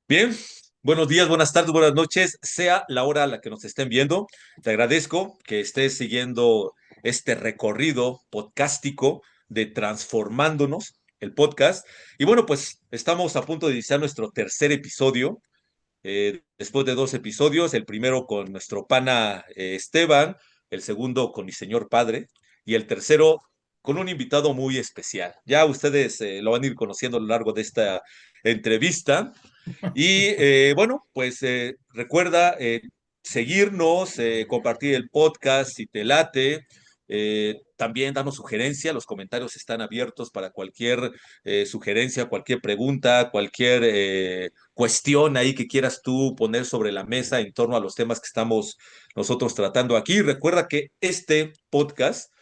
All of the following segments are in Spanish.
Bien, buenos días, buenas tardes, buenas noches, sea la hora a la que nos estén viendo. Te agradezco que estés siguiendo este recorrido podcástico de Transformándonos, el podcast. Y bueno, pues estamos a punto de iniciar nuestro tercer episodio. Después de dos episodios, el primero con nuestro pana Esteban, el segundo con mi señor padre y el tercero con un invitado muy especial. Ya ustedes lo van a ir conociendo a lo largo de esta entrevista. Y bueno, pues recuerda seguirnos, compartir el podcast si te late. También danos sugerencias, los comentarios están abiertos para cualquier sugerencia, cualquier pregunta, cualquier cuestión ahí que quieras tú poner sobre la mesa en torno a los temas que estamos nosotros tratando aquí. Recuerda que este podcast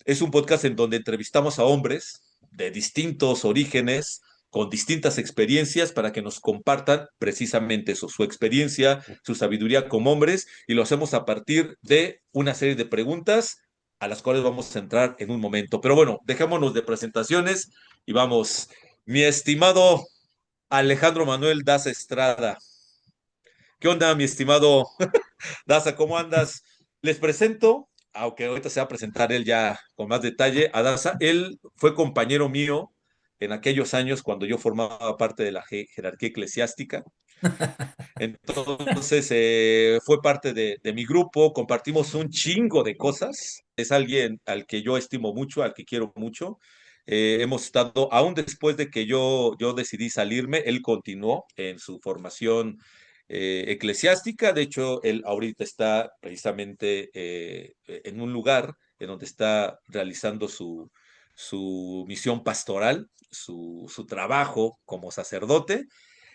es un podcast en donde entrevistamos a hombres de distintos orígenes, con distintas experiencias, para que nos compartan precisamente eso, su experiencia, su sabiduría como hombres, y lo hacemos a partir de una serie de preguntas a las cuales vamos a entrar en un momento. Pero bueno, dejémonos de presentaciones y vamos. Mi estimado Alejandro Manuel Daza Estrada. ¿Qué onda, mi estimado Daza? ¿Cómo andas? Les presento, aunque ahorita se va a presentar él ya con más detalle, a Daza. Él fue compañero mío en aquellos años cuando yo formaba parte de la jerarquía eclesiástica. Entonces, fue parte de mi grupo, compartimos un chingo de cosas. Es alguien al que yo estimo mucho, al que quiero mucho. Hemos estado, aún después de que yo decidí salirme, él continuó en su formación eclesiástica. De hecho, él ahorita está precisamente en un lugar en donde está realizando su misión pastoral, su trabajo como sacerdote.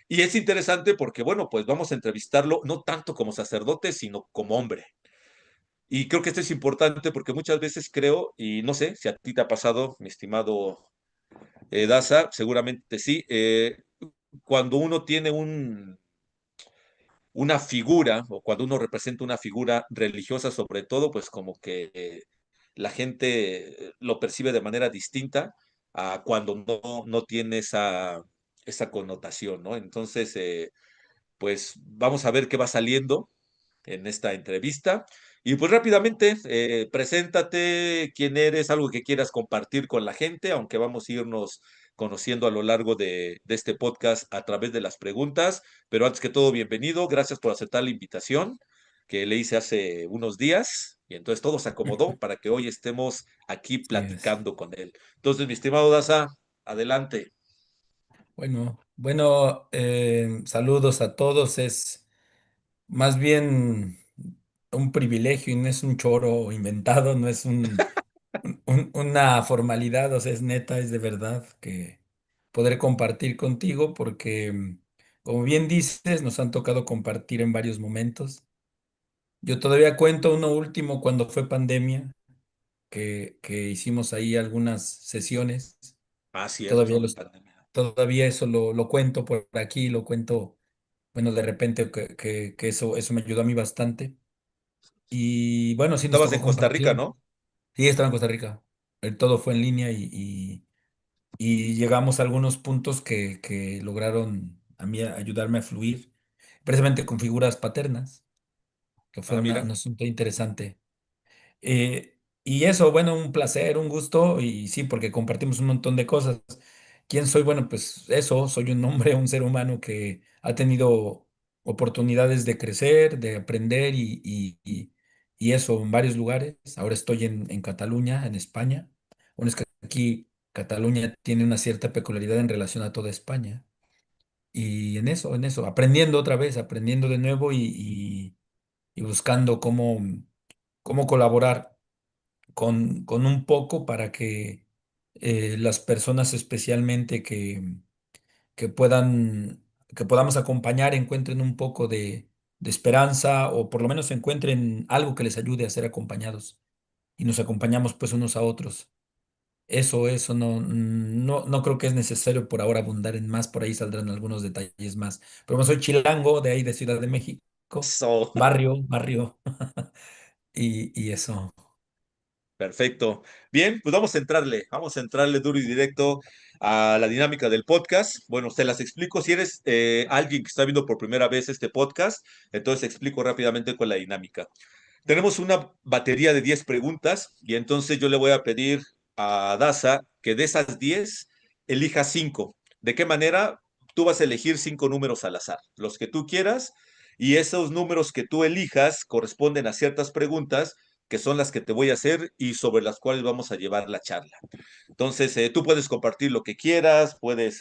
Y es interesante porque, bueno, pues vamos a entrevistarlo no tanto como sacerdote, sino como hombre. Y creo que esto es importante porque muchas veces creo, y no sé si a ti te ha pasado, mi estimado Daza, seguramente sí, cuando uno tiene una figura o cuando uno representa una figura religiosa sobre todo, pues como que la gente lo percibe de manera distinta a cuando no tiene esa connotación, ¿no? Entonces, pues vamos a ver qué va saliendo en esta entrevista. Y pues rápidamente, preséntate, quién eres, algo que quieras compartir con la gente, aunque vamos a irnos conociendo a lo largo de este podcast a través de las preguntas. Pero antes que todo, bienvenido, gracias por aceptar la invitación que le hice hace unos días. Y entonces todo se acomodó para que hoy estemos aquí Sí es. platicando con él. Entonces, mi estimado Daza, adelante. Saludos a todos. Es más bien un privilegio y no es un choro inventado, no es una formalidad, o sea, es neta, es de verdad que poder compartir contigo porque, como bien dices, nos han tocado compartir en varios momentos. Yo todavía cuento uno último cuando fue pandemia, que hicimos ahí algunas sesiones. Ah, Todavía cierto, los pandemia. Todavía eso lo cuento por aquí, lo cuento, bueno, de repente que eso me ayudó a mí bastante. Y bueno, sí nos Estabas tocó en Costa Rica, compartir. ¿no? Sí, estaba en Costa Rica. Todo fue en línea y llegamos a algunos puntos que lograron a mí ayudarme a fluir, precisamente con figuras paternas, que fue Ah, un mira. asunto interesante. Y eso, bueno, un placer, un gusto, y sí, porque compartimos un montón de cosas. ¿Quién soy? Bueno, pues eso, soy un hombre, un ser humano que ha tenido oportunidades de crecer, de aprender y eso en varios lugares. Ahora estoy en Cataluña, en España. Bueno, es que aquí Cataluña tiene una cierta peculiaridad en relación a toda España. Y en eso, aprendiendo otra vez, aprendiendo de nuevo y buscando cómo colaborar con un poco para que las personas especialmente que puedan, que podamos acompañar encuentren un poco de esperanza o por lo menos encuentren algo que les ayude a ser acompañados y nos acompañamos pues unos a otros. Eso no creo que es necesario por ahora abundar en más, por ahí saldrán algunos detalles más. Pero como soy chilango de ahí de Ciudad de México, So, barrio, y eso. Perfecto. Bien, pues vamos a entrarle duro y directo a la dinámica del podcast. Bueno, te las explico. Si eres alguien que está viendo por primera vez este podcast, entonces explico rápidamente con la dinámica. Tenemos una batería de 10 preguntas y entonces yo le voy a pedir a Daza que de esas 10 elija 5. ¿De qué manera? Tú vas a elegir 5 números al azar, los que tú quieras, y esos números que tú elijas corresponden a ciertas preguntas que son las que te voy a hacer y sobre las cuales vamos a llevar la charla. Entonces, tú puedes compartir lo que quieras, puedes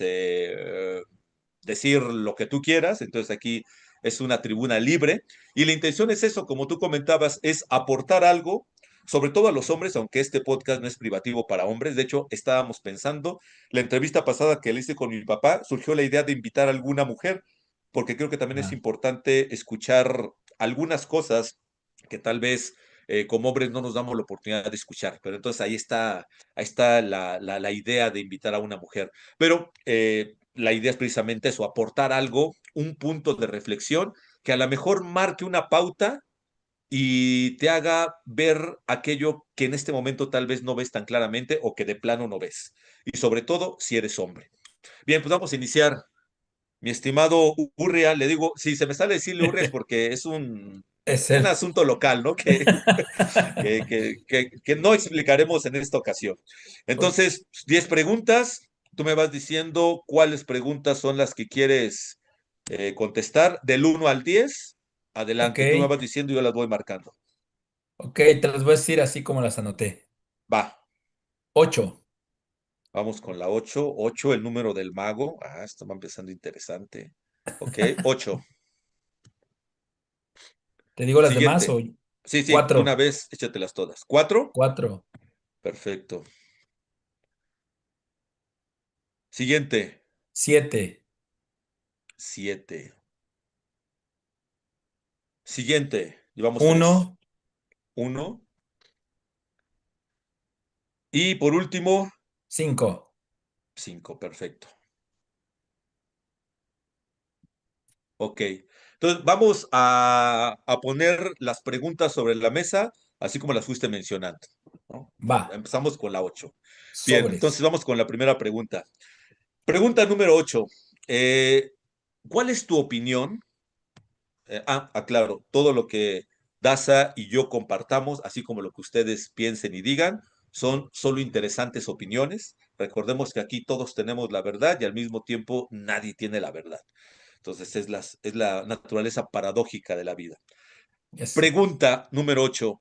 decir lo que tú quieras. Entonces aquí es una tribuna libre y la intención es eso, como tú comentabas, es aportar algo, sobre todo a los hombres, aunque este podcast no es privativo para hombres. De hecho, estábamos pensando, la entrevista pasada que le hice con mi papá, surgió la idea de invitar a alguna mujer, porque creo que también es Ah, importante escuchar algunas cosas que tal vez como hombres no nos damos la oportunidad de escuchar. Pero entonces ahí está la idea de invitar a una mujer. Pero la idea es precisamente eso, aportar algo, un punto de reflexión que a lo mejor marque una pauta y te haga ver aquello que en este momento tal vez no ves tan claramente o que de plano no ves. Y sobre todo si eres hombre. Bien, pues vamos a iniciar. Mi estimado Urria, le digo, si se me sale decirle Urria es porque es es un él. asunto local, ¿no? Que no explicaremos en esta ocasión. Entonces, 10 preguntas, tú me vas diciendo cuáles preguntas son las que quieres contestar del 1 al 10. Ok, Adelante, tú me vas diciendo y yo las voy marcando. ok, te las voy a decir así como las anoté. Va, 8. vamos con la 8. 8, el número del mago. Ah, esto va empezando interesante. Ok, 8. ¿Te digo las demás o Siguiente. Sí, sí, de una 4? vez, échatelas todas. 4. 4. Perfecto. Siguiente. 7. 7. Siguiente. Llevamos 3. 1. 1. Y por último, 5. 5. Perfecto. Ok. Entonces, vamos a poner las preguntas sobre la mesa, así como las fuiste mencionando, ¿no? Va. Empezamos con la 8. Bien, entonces Sobres. vamos con la primera pregunta. Pregunta número 8. Eh, ¿Cuál es tu opinión? Aclaro, todo lo que Daza y yo compartamos, así como lo que ustedes piensen y digan, son solo interesantes opiniones. Recordemos que aquí todos tenemos la verdad y al mismo tiempo nadie tiene la verdad. Entonces es la naturaleza paradójica de la vida. Eso. Pregunta número 8.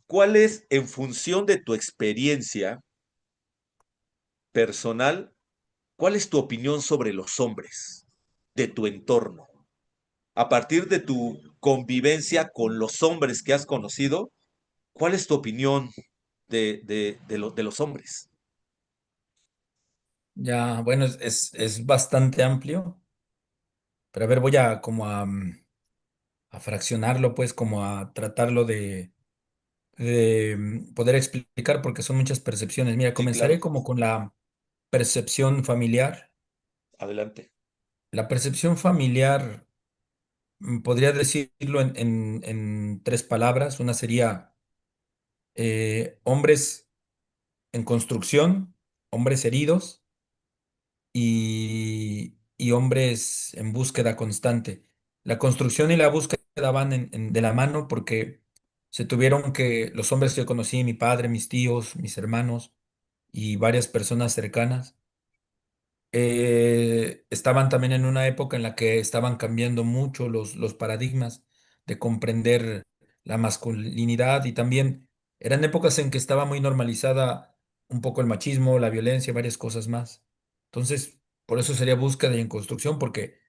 ¿Cuál es, en función de tu experiencia personal, cuál es tu opinión sobre los hombres de tu entorno? A partir de tu convivencia con los hombres que has conocido, ¿cuál es tu opinión de los hombres? Ya, bueno, es bastante amplio, pero a ver, voy a como a fraccionarlo, pues, como a tratarlo de poder explicar, porque son muchas percepciones. Mira, Sí, claro. comenzaré como con la percepción familiar. Adelante. La percepción familiar, podría decirlo en tres palabras. Una sería hombres en construcción, hombres heridos y hombres en búsqueda constante. La construcción y la búsqueda van de la mano porque se tuvieron que, los hombres que yo conocí, mi padre, mis tíos, mis hermanos y varias personas cercanas, estaban también en una época en la que estaban cambiando mucho los paradigmas de comprender la masculinidad y también eran épocas en que estaba muy normalizada un poco el machismo, la violencia, varias cosas más. Entonces, por eso sería búsqueda y en construcción, porque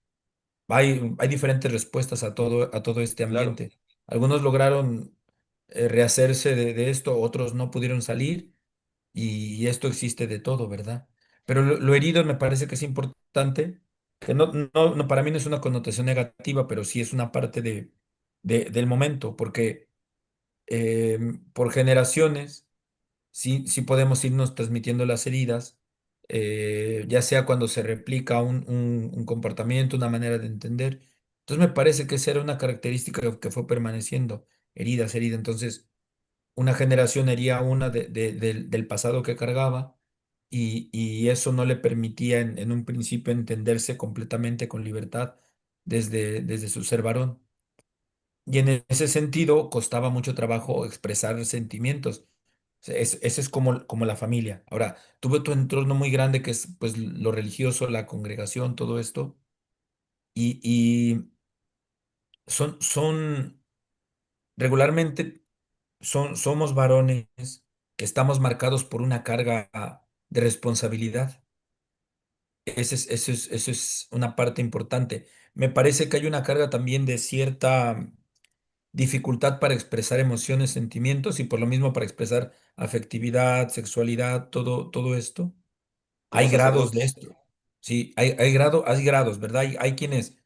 hay diferentes respuestas a todo este Claro, ambiente. Algunos lograron rehacerse de esto, otros no pudieron salir y esto existe de todo, ¿verdad? Pero lo herido me parece que es importante, que no, para mí no es una connotación negativa, pero sí es una parte del momento, porque eh, por generaciones sí podemos irnos transmitiendo las heridas, ya sea cuando se replica un comportamiento, una manera de entender. Entonces me parece que esa era una característica que fue permaneciendo, heridas, heridas. Entonces, una generación hería a una del pasado que cargaba y eso no le permitía en un principio entenderse completamente con libertad desde su ser varón. Y en ese sentido costaba mucho trabajo expresar sentimientos. O sea, ese es como la familia. Ahora, tuve tu entorno muy grande que es pues lo religioso, la congregación, todo esto, y son regularmente somos varones que estamos marcados por una carga de responsabilidad. Eso es una parte importante. Me parece que hay una carga también de cierta dificultad para expresar emociones, sentimientos y por lo mismo para expresar afectividad, sexualidad, todo esto. como Hay grados de sacerdotes. esto. Sí, hay grados, ¿verdad? Hay quienes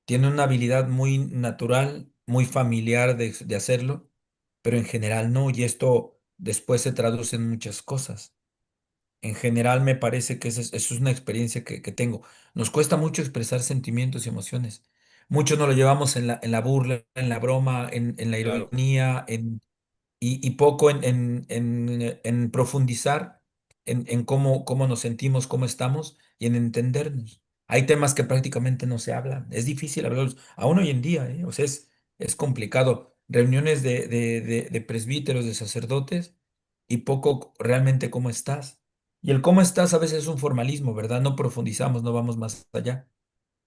tienen una habilidad muy natural, muy familiar de hacerlo, pero en general no, y esto después se traduce en muchas cosas. En general me parece que eso es una experiencia que tengo. Nos cuesta mucho expresar sentimientos y emociones. Mucho nos lo llevamos en la burla, en la broma, en la Claro, ironía, y poco en profundizar en cómo nos sentimos, cómo estamos y en entendernos. Hay temas que prácticamente no se hablan. Es difícil hablarlos, aún hoy en día, ¿eh? O sea, es complicado. Reuniones de presbíteros, de sacerdotes y poco realmente cómo estás. Y el cómo estás a veces es un formalismo, ¿verdad? No profundizamos, no vamos más allá.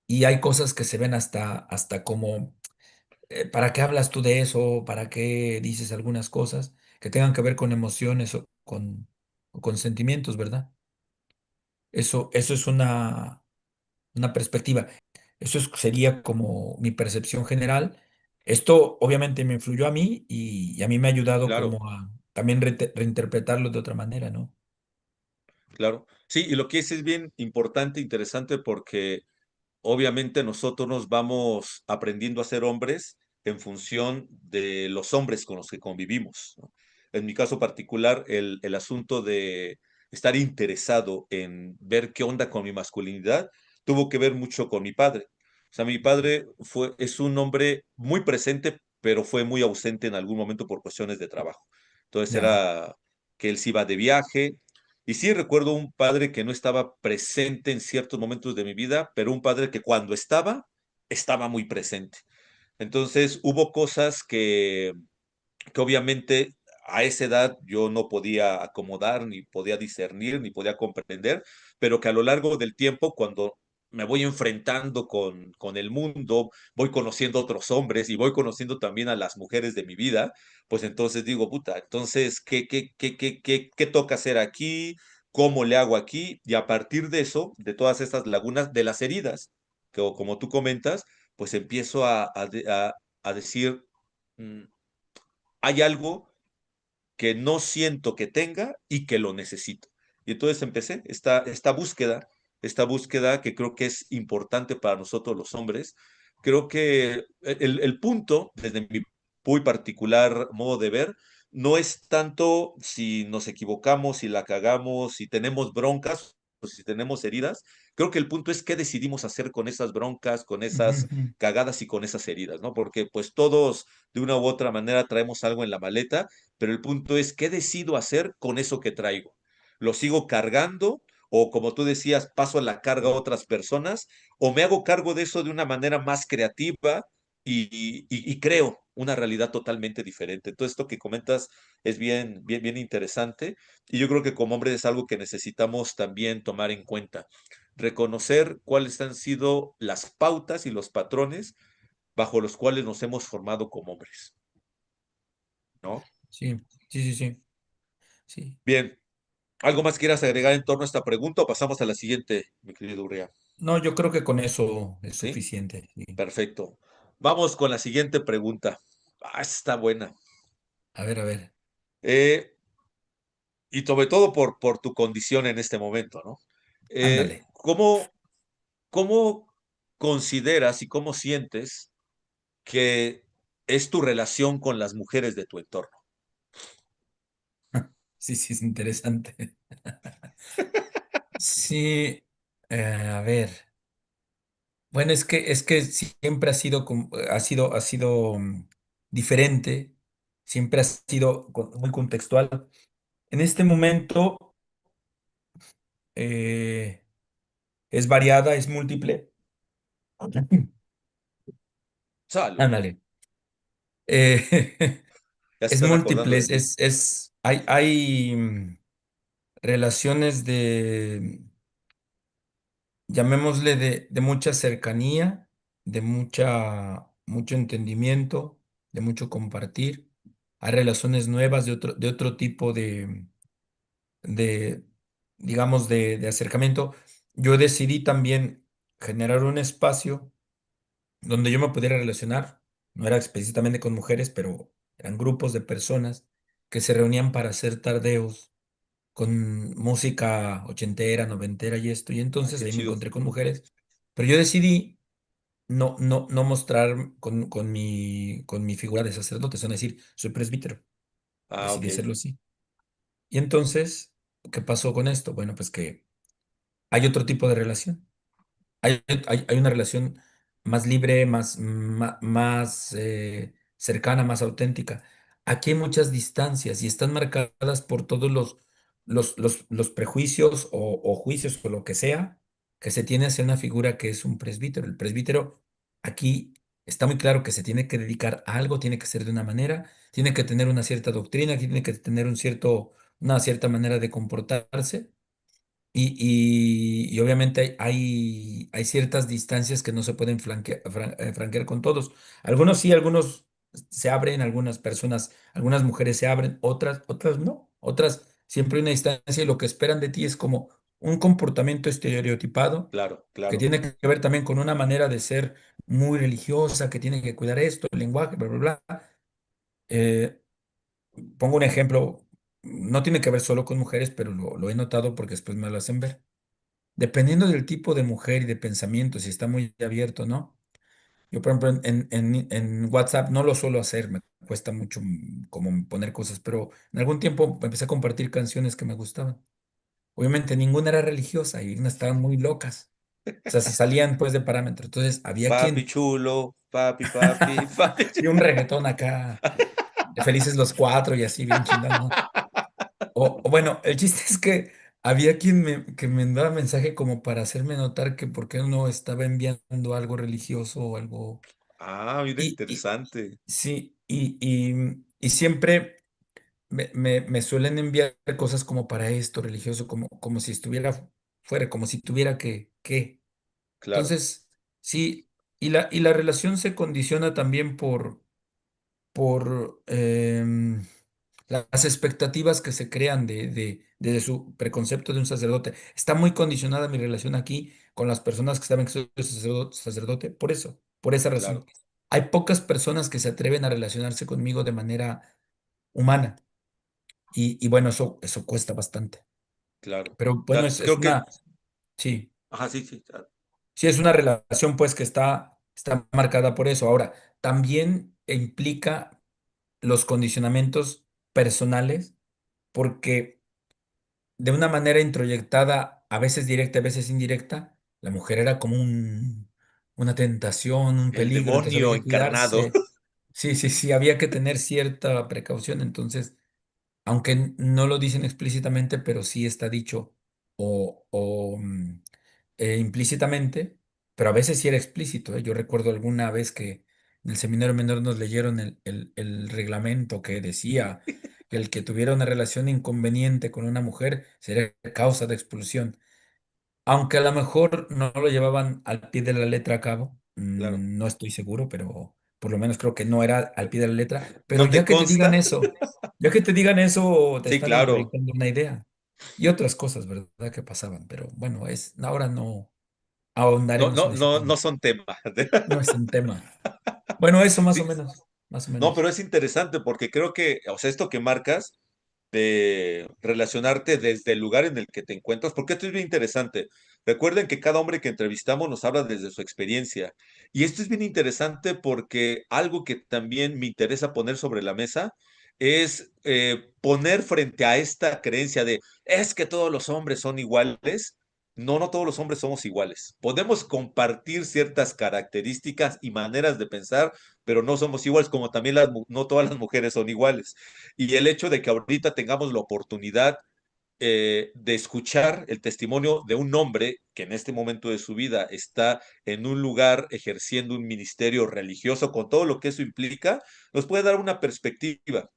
Y hay cosas que se ven hasta como ¿para qué hablas tú de eso? ¿Para qué dices algunas cosas que tengan que ver con emociones o con sentimientos, ¿verdad? Eso es una perspectiva. Sería como mi percepción general. Esto obviamente me influyó a mí y a mí me ha ayudado claro, como a también reinterpretarlo de otra manera, ¿no? claro. Sí, y lo que es bien importante, interesante, porque obviamente nosotros nos vamos aprendiendo a ser hombres en función de los hombres con los que convivimos, ¿no? En mi caso particular, el asunto de estar interesado en ver qué onda con mi masculinidad tuvo que ver mucho con mi padre. O sea, mi padre es un hombre muy presente, pero fue muy ausente en algún momento por cuestiones de trabajo. Entonces Ya, era que él se iba de viaje, y sí recuerdo un padre que no estaba presente en ciertos momentos de mi vida, pero un padre que cuando estaba, estaba muy presente. Entonces hubo cosas que obviamente a esa edad yo no podía acomodar, ni podía discernir, ni podía comprender, pero que a lo largo del tiempo, cuando me voy enfrentando con el mundo, voy conociendo otros hombres y voy conociendo también a las mujeres de mi vida, pues entonces digo, puta, entonces, ¿qué toca hacer aquí? ¿Cómo le hago aquí? Y a partir de eso, de todas estas lagunas, de las heridas, que como tú comentas, pues empiezo a decir, mm, hay algo que no siento que tenga y que lo necesito. Y entonces empecé esta búsqueda que creo que es importante para nosotros los hombres. Creo que el punto, desde mi muy particular modo de ver, no es tanto si nos equivocamos, si la cagamos, si tenemos broncas o si tenemos heridas. Creo que el punto es qué decidimos hacer con esas broncas, con ujú, esas ujú. cagadas y con esas heridas, ¿no? Porque pues todos de una u otra manera traemos algo en la maleta, pero el punto es, ¿qué decido hacer con eso que traigo? ¿Lo sigo cargando? O como tú decías, paso la carga a otras personas, o me hago cargo de eso de una manera más creativa y creo una realidad totalmente diferente. Entonces, esto que comentas es bien interesante y yo creo que como hombres es algo que necesitamos también tomar en cuenta. Reconocer cuáles han sido las pautas y los patrones bajo los cuales nos hemos formado como hombres, ¿no? Sí, sí, sí, sí, sí. Bien, ¿algo más quieras agregar en torno a esta pregunta o pasamos a la siguiente, mi querido Urea? No, yo creo que con eso es ¿Sí? suficiente. Sí. Perfecto. Vamos con la siguiente pregunta. Ah, está buena. A ver, Eh, y sobre todo por tu condición en este momento, ¿no? ándale. ¿Cómo consideras y cómo sientes que es tu relación con las mujeres de tu entorno? Sí, sí, es interesante. Sí, a ver. Bueno, es que siempre ha sido diferente. siempre ha sido muy contextual. En este momento eh, es variada, es múltiple. Salud. Ándale. Eh, Ya se es están acordando múltiple, de ti. hay relaciones llamémosle de mucha cercanía, de mucho entendimiento, de mucho compartir. Hay relaciones nuevas de otro tipo de, digamos, de acercamiento. Yo decidí también generar un espacio donde yo me pudiera relacionar. No era explícitamente con mujeres, pero eran grupos de personas que se reunían para hacer tardeos con música ochentera, noventera y esto. Y Ay, entonces qué ahí me chido. encontré con mujeres. Pero yo decidí no mostrar con mi figura de sacerdote, es decir, soy presbítero. Ah, Decidí ok. hacerlo así. Y entonces, ¿qué pasó con esto? Bueno, pues que hay otro tipo de relación. Hay una relación más libre, más cercana, más auténtica. Aquí hay muchas distancias y están marcadas por todos los prejuicios o juicios o lo que sea que se tiene hacia una figura que es un presbítero. El presbítero aquí está muy claro que se tiene que dedicar a algo, tiene que ser de una manera, tiene que tener una cierta doctrina, tiene que tener una cierta manera de comportarse. Y obviamente hay ciertas distancias que no se pueden franquear con todos. Algunos sí, algunos se abren, algunas personas, algunas mujeres se abren, otras no. Otras siempre hay una distancia y lo que esperan de ti es como un comportamiento estereotipado Claro, que claro, tiene que ver también con una manera de ser muy religiosa, que tiene que cuidar esto, el lenguaje, bla, bla, bla. Eh, Pongo un ejemplo, no tiene que ver solo con mujeres, pero lo he notado porque después me lo hacen ver. Dependiendo del tipo de mujer y de pensamiento, si está muy abierto, ¿no? Yo, por ejemplo, en WhatsApp no lo suelo hacer, me cuesta mucho como poner cosas, pero en algún tiempo empecé a compartir canciones que me gustaban. Obviamente ninguna era religiosa y unas estaban muy locas. O sea, si salían pues de parámetro. Entonces había papi quien, chulo, papi, papi, papi y chulo. un reggaetón acá, de Felices los Cuatro y así bien chingón, ¿no? O bueno, el chiste es que había quien que me mandaba mensaje como para hacerme notar que por qué no estaba enviando algo religioso o algo. Ah, mira, Y interesante. sí, y siempre me suelen enviar cosas como para esto religioso, como si estuviera fuera, como si tuviera que. Claro, Entonces, sí, y la relación se condiciona también por las expectativas que se crean de su preconcepto de un sacerdote. Está muy condicionada mi relación aquí con las personas que saben que soy sacerdote, por eso, por esa razón. claro, Hay pocas personas que se atreven a relacionarse conmigo de manera humana y bueno, eso cuesta bastante. claro. Pero bueno, Claro, es creo que, una, sí, ajá, sí, sí. sí es una relación pues que está marcada por eso. Ahora, también implica los condicionamientos personales porque de una manera introyectada, a veces directa, a veces indirecta, la mujer era como una tentación, un El peligro, entonces había demonio que encarnado. cuidarse. Sí, sí, sí, había que tener cierta precaución. Entonces, aunque no lo dicen explícitamente, pero sí está dicho o implícitamente, pero a veces sí era explícito, ¿eh? Yo recuerdo alguna vez que en el seminario menor nos leyeron el reglamento que decía que el que tuviera una relación inconveniente con una mujer sería causa de expulsión. Aunque a lo mejor no lo llevaban al pie de la letra a cabo, Claro. no estoy seguro, pero por lo menos creo que no era al pie de la letra. Pero ¿No te ya que te digan consta? eso, ya que te digan eso, te Sí, están claro. introyectando una idea y otras cosas, ¿verdad? Que pasaban. Pero bueno, ahora no No, ahondaremos no, en ese no, tema. no son temas. No es un tema. Bueno, eso más o Sí, menos, más o no, menos. pero es interesante porque creo que, o sea, esto que marcas de relacionarte desde el lugar en el que te encuentras, porque esto es bien interesante. Recuerden que cada hombre que entrevistamos nos habla desde su experiencia. Y esto es bien interesante porque algo que también me interesa poner sobre la mesa es poner frente a esta creencia de es que todos los hombres son iguales, no todos los hombres somos iguales. Podemos compartir ciertas características y maneras de pensar, pero no somos iguales, como también no todas las mujeres son iguales. Y el hecho de que ahorita tengamos la oportunidad de escuchar el testimonio de un hombre que en este momento de su vida está en un lugar ejerciendo un ministerio religioso con todo lo que eso implica, nos puede dar una perspectiva.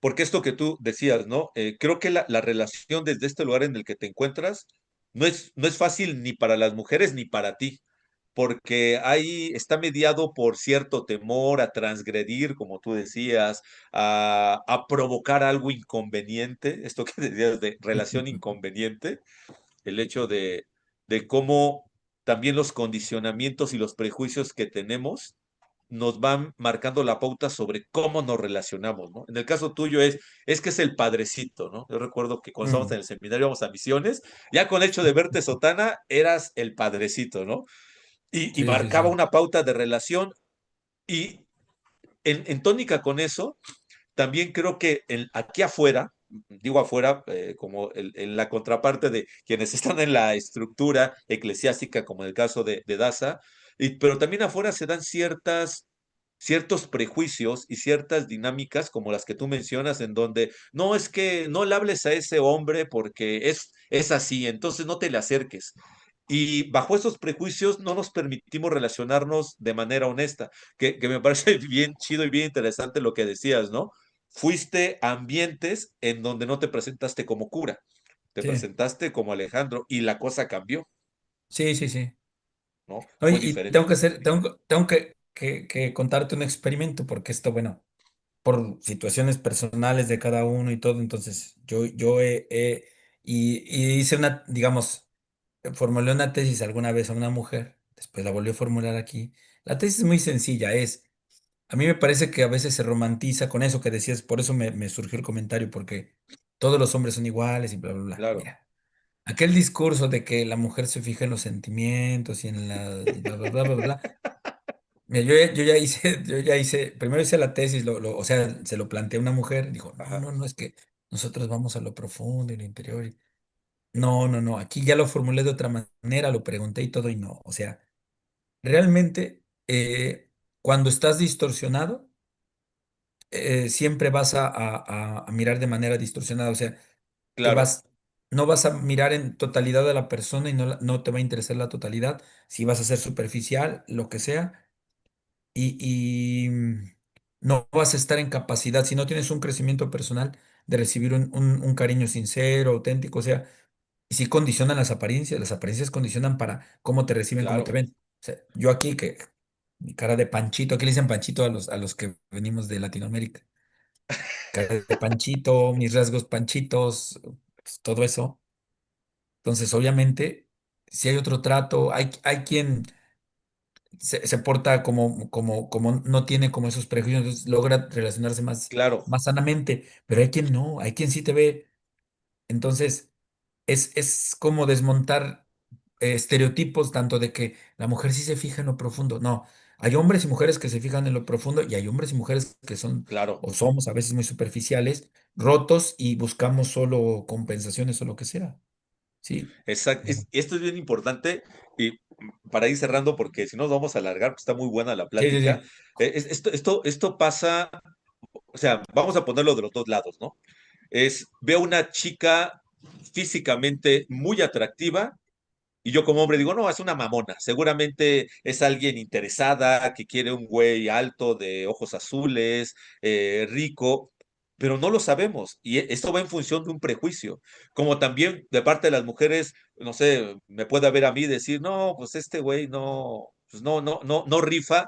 Porque esto que tú decías, ¿no? Creo que la relación desde este lugar en el que te encuentras no es fácil ni para las mujeres ni para ti, porque ahí está mediado por cierto temor a transgredir, como tú decías, a provocar algo inconveniente, esto que decías de relación inconveniente, el hecho de cómo también los condicionamientos y los prejuicios que tenemos nos van marcando la pauta sobre cómo nos relacionamos, ¿no? En el caso tuyo es que es el padrecito, ¿no? Yo recuerdo que cuando estábamos Mm, en el seminario íbamos a misiones, ya con el hecho de verte sotana, eras el padrecito, ¿no? Y sí, sí, marcaba sí. una pauta de relación y en tónica con eso, también creo que aquí afuera, digo afuera, como en la contraparte de quienes están en la estructura eclesiástica, como en el caso de Daza, pero también afuera se dan ciertos prejuicios y ciertas dinámicas como las que tú mencionas, en donde no es que no le hables a ese hombre porque es así, entonces no te le acerques. Y bajo esos prejuicios no nos permitimos relacionarnos de manera honesta, que me parece bien chido y bien interesante lo que decías, ¿no? Fuiste a ambientes en donde no te presentaste como cura, te Sí, presentaste como Alejandro y la cosa cambió, sí, sí, sí. ¿no? No, Fue y tengo diferente. que hacer, tengo que contarte un experimento, porque esto, bueno, por situaciones personales de cada uno y todo, entonces y hice una, digamos, formulé una tesis alguna vez a una mujer, después la volví a formular aquí. La tesis es muy sencilla, a mí me parece que a veces se romantiza con eso que decías, por eso me surgió el comentario, porque todos los hombres son iguales y bla, bla, bla. Claro, Mira, aquel discurso de que la mujer se fija en los sentimientos y en la bla, bla, bla, bla, bla. Mira, yo ya hice, primero hice la tesis, o sea, se lo planteé a una mujer, dijo, no, ajá, no, no, es que nosotros vamos a lo profundo y lo interior. No, no, no, aquí ya lo formulé de otra manera, lo pregunté y todo y no. O sea, realmente cuando estás distorsionado, siempre vas a mirar de manera distorsionada. O sea, te claro, vas, no vas a mirar en totalidad a la persona y no te va a interesar la totalidad. Si vas a ser superficial, lo que sea, y no vas a estar en capacidad, si no tienes un crecimiento personal, de recibir un cariño sincero, auténtico. O sea, y sí condicionan las apariencias condicionan para cómo te reciben, cómo te claro. ven. O sea, yo aquí que mi cara de panchito, aquí le dicen panchito a los que venimos de Latinoamérica. Cara de panchito, mis rasgos panchitos, pues, todo eso. Entonces, obviamente, si hay otro trato, hay quien se porta como no tiene como esos prejuicios, entonces logra relacionarse más, Claro, más sanamente, pero hay quien no, hay quien sí te ve. Entonces, es como desmontar estereotipos, tanto de que la mujer sí se fija en lo profundo. No, hay hombres y mujeres que se fijan en lo profundo y hay hombres y mujeres que son claro. o somos a veces muy superficiales, rotos y buscamos solo compensaciones o lo que sea. Sí. Exacto. Esto es bien importante y para ir cerrando, porque si no nos vamos a alargar, pues está muy buena la Sí, sí, plática. sí, Esto pasa, o sea, vamos a ponerlo de los dos lados, ¿no? Veo una chica físicamente muy atractiva y yo como hombre digo, no, es una mamona, seguramente es alguien interesada, que quiere un güey alto, de ojos azules, rico, pero no lo sabemos. Y esto va en función de un prejuicio. Como también de parte de las mujeres, no sé, me puede haber a mí decir, no, pues este güey no, pues no rifa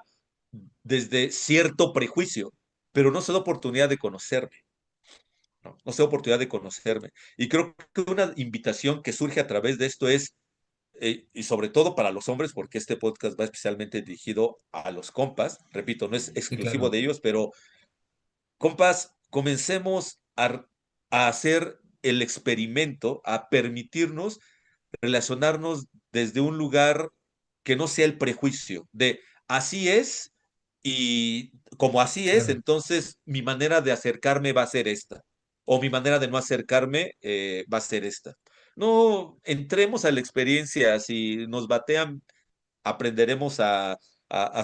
desde cierto prejuicio, pero no se da oportunidad de conocerme. No se da oportunidad de conocerme. Y creo que una invitación que surge a través de esto es y sobre todo para los hombres, porque este podcast va especialmente dirigido a los compas, repito, no es sí, exclusivo claro. de ellos, pero compas, comencemos a hacer el experimento, a permitirnos relacionarnos desde un lugar que no sea el prejuicio, de así es y como así es, Claro. entonces mi manera de acercarme va a ser esta, o mi manera de no acercarme va a ser esta. no entremos a la experiencia. Si nos batean, aprenderemos a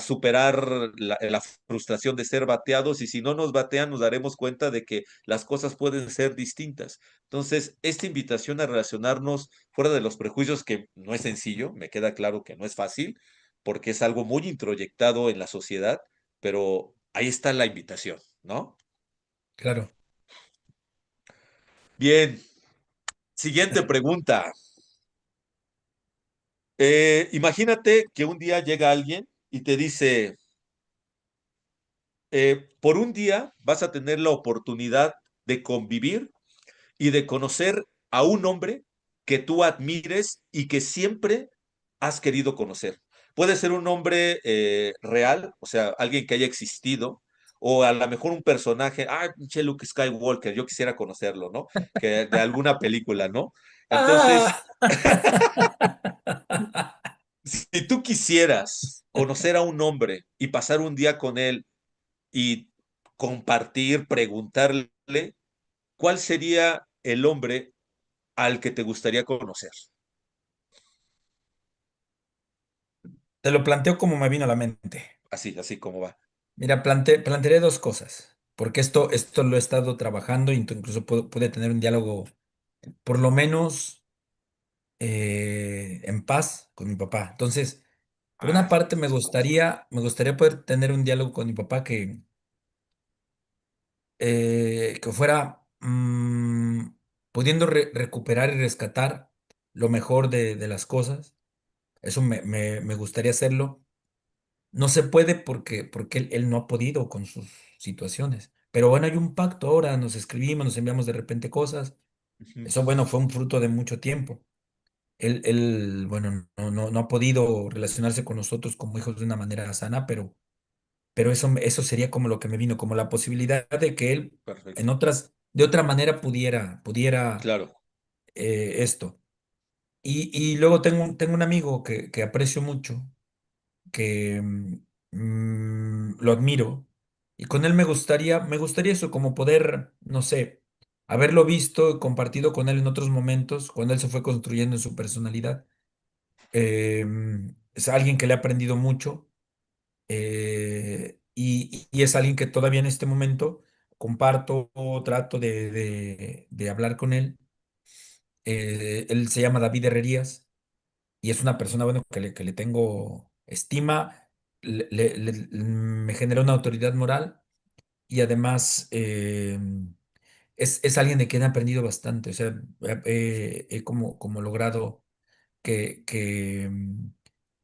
superar la frustración de ser bateados y si no nos batean nos daremos cuenta de que las cosas pueden ser distintas. Entonces, esta invitación a relacionarnos fuera de los prejuicios, que no es sencillo, me queda claro que no es fácil, porque es algo muy introyectado en la sociedad, pero ahí está la invitación, ¿no? Claro. Bien, siguiente pregunta. Imagínate que un día llega alguien y te dice, por un día vas a tener la oportunidad de convivir y de conocer a un hombre que tú admires y que siempre has querido conocer. Puede ser un hombre real, o sea, alguien que haya existido, o a lo mejor un personaje, pinche Luke Skywalker, yo quisiera conocerlo, ¿no? Que de alguna película, ¿no? Entonces, Ah. si tú quisieras conocer a un hombre y pasar un día con él y compartir, preguntarle, ¿cuál sería el hombre al que te gustaría conocer? Te lo planteo como me vino a la mente. Así, así como va. Mira, plantearé dos cosas, porque esto lo he estado trabajando, incluso pude tener un diálogo, por lo menos en paz con mi papá. Entonces, por una parte, Eso está chido. me gustaría poder tener un diálogo con mi papá que fuera pudiendo recuperar y rescatar lo mejor de las cosas. Eso me gustaría hacerlo. No se puede porque él no ha podido con sus situaciones. Pero bueno, hay un pacto ahora, nos escribimos, nos enviamos de repente cosas. Ujú. Eso, bueno, fue un fruto de mucho tiempo. Bueno, no ha podido relacionarse con nosotros como hijos de una manera sana, pero eso sería como lo que me vino, como la posibilidad de que él Perfecto. en de otra manera pudiera Claro. esto. Y luego tengo un amigo que aprecio mucho, que lo admiro, y con él me gustaría eso, como poder, no sé, haberlo visto y compartido con él en otros momentos, cuando él se fue construyendo en su personalidad. Es alguien que le ha aprendido mucho y es alguien que todavía en este momento comparto, trato de hablar con él. Él se llama David Herrerías y es una persona, bueno, que le tengo estima, me genera una autoridad moral y además es alguien de quien he aprendido bastante. O sea, he como logrado que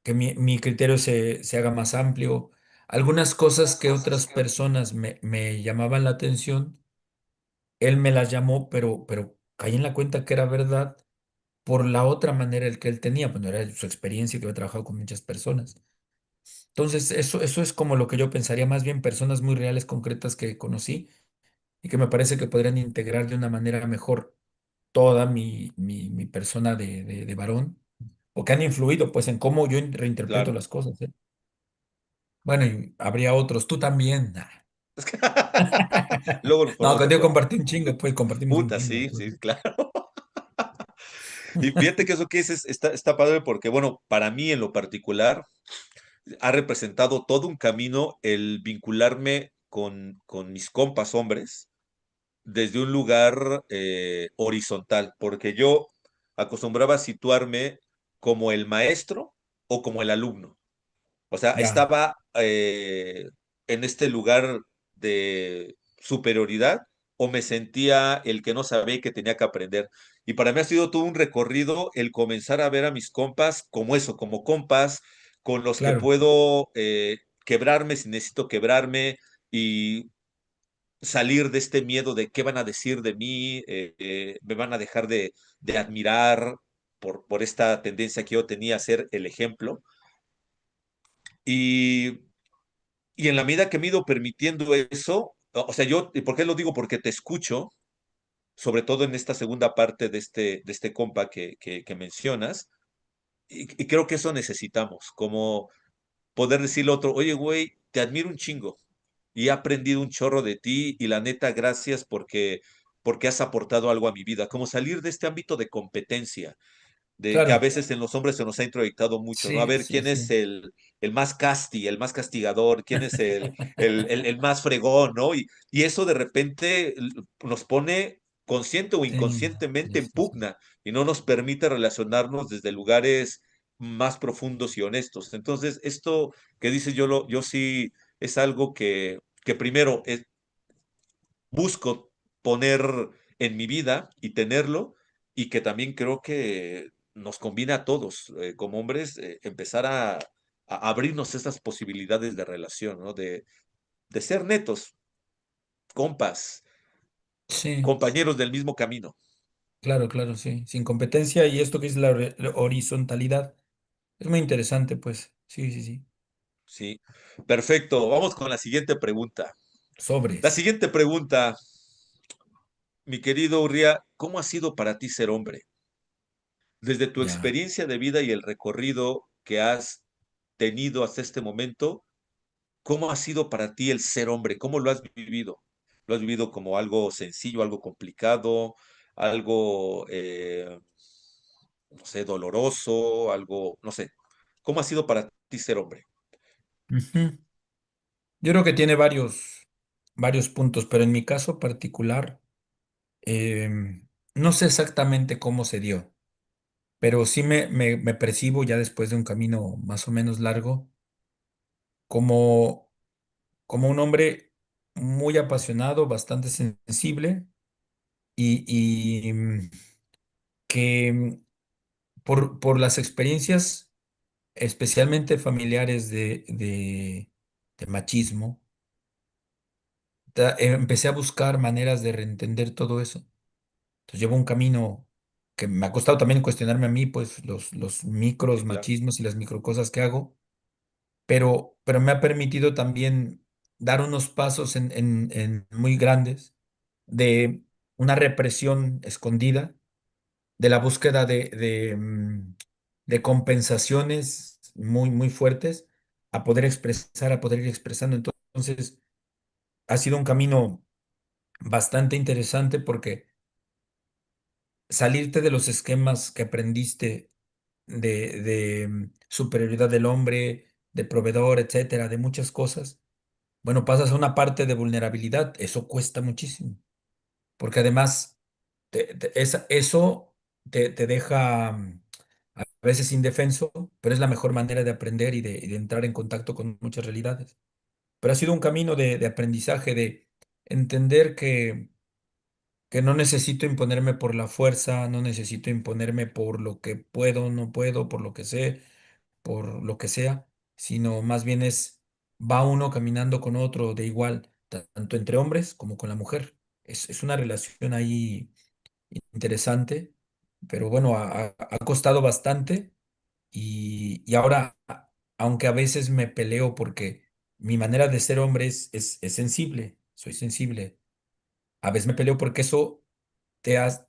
mi criterio se haga más amplio. Algunas cosas que otras personas me llamaban la atención, él me las llamó, pero caí en la cuenta que era verdad por la otra manera el que él tenía, bueno, era su experiencia que había trabajado con muchas personas. Entonces, eso es como lo que yo pensaría, más bien personas muy reales, concretas que conocí y que me parece que podrían integrar de una manera mejor toda mi persona de varón, o que han influido pues en cómo yo reinterpreto Claro. las cosas, ¿eh? Bueno, y habría otros, tú también. Nah. Luego nos No, ponemos de contigo acuerdo. compartí un chingo, pues compartimos un Puta, chingo de sí, cosas. sí, claro. Y fíjate que eso que dices está padre porque, bueno, para mí en lo particular ha representado todo un camino el vincularme con mis compas hombres desde un lugar horizontal, porque yo acostumbraba a situarme como el maestro o como el alumno. O sea, Ya, estaba en este lugar de superioridad o me sentía el que no sabía y que tenía que aprender. Y para mí ha sido todo un recorrido el comenzar a ver a mis compas como eso, como compas con los que claro. puedo quebrarme si necesito quebrarme y salir de este miedo de qué van a decir de mí, me van a dejar de admirar por esta tendencia que yo tenía a ser el ejemplo. Y y en la medida que me he ido permitiendo eso, o sea, yo, ¿y por qué lo digo? Porque te escucho, sobre todo en esta segunda parte de este compa que mencionas, y creo que eso necesitamos, como poder decirle a otro, oye, güey, te admiro un chingo y he aprendido un chorro de ti y la neta, gracias porque has aportado algo a mi vida, como salir de este ámbito de competencia de que a Claro, veces en los hombres se nos ha introyectado mucho, ¿no? A sí, ver sí, quién es sí. el más el más castigador, quién es el más fregón, ¿no? Y eso de repente nos pone consciente o Sí, inconscientemente sí, en sí, sí. pugna y no nos permite relacionarnos desde lugares más profundos y honestos. Entonces, esto que dices yo sí es algo que primero busco poner en mi vida y tenerlo, y que también creo que nos conviene a todos, como hombres, empezar a abrirnos esas posibilidades de relación, ¿no? De ser netos, compas, Sí, compañeros del mismo camino, claro, claro, sí. Sin competencia y esto que es la horizontalidad. Es muy interesante, pues. Sí, sí, sí. ¿sí? Perfecto, vamos con la siguiente pregunta. La Sobres. siguiente pregunta, mi querido Urría, ¿cómo ha sido para ti ser hombre? Desde tu Ya. experiencia de vida y el recorrido que has tenido hasta este momento, ¿cómo ha sido para ti el ser hombre? ¿Cómo lo has vivido? ¿Lo has vivido como algo sencillo, algo complicado, algo, no sé, doloroso, algo, no sé? ¿Cómo ha sido para ti ser hombre? Ujú. Yo creo que tiene varios puntos, pero en mi caso particular, no sé exactamente cómo se dio, pero sí me percibo ya después de un camino más o menos largo como, como un hombre muy apasionado, bastante sensible y que por las experiencias, especialmente familiares de machismo, empecé a buscar maneras de reentender todo eso. Entonces llevo un camino que me ha costado también cuestionarme a mí, pues los micros Sí, claro, machismos y las micro cosas que hago, pero me ha permitido también dar unos pasos en muy grandes de una represión escondida, de la búsqueda de compensaciones muy, muy fuertes, a poder expresar, a poder ir expresando. Entonces, ha sido un camino bastante interesante porque salirte de los esquemas que aprendiste de superioridad del hombre, de proveedor, etcétera, de muchas cosas, bueno, pasas a una parte de vulnerabilidad. Eso cuesta muchísimo, porque además eso te deja a veces indefenso, pero es la mejor manera de aprender y de entrar en contacto con muchas realidades. Pero ha sido un camino de aprendizaje, de entender que no necesito imponerme por la fuerza, no necesito imponerme por lo que puedo, no puedo, por lo que sé, por lo que sea, sino más bien va uno caminando con otro de igual, tanto entre hombres como con la mujer. Es una relación ahí interesante, pero bueno, ha costado bastante y ahora, aunque a veces me peleo porque mi manera de ser hombre es sensible, soy sensible, a veces me peleo porque eso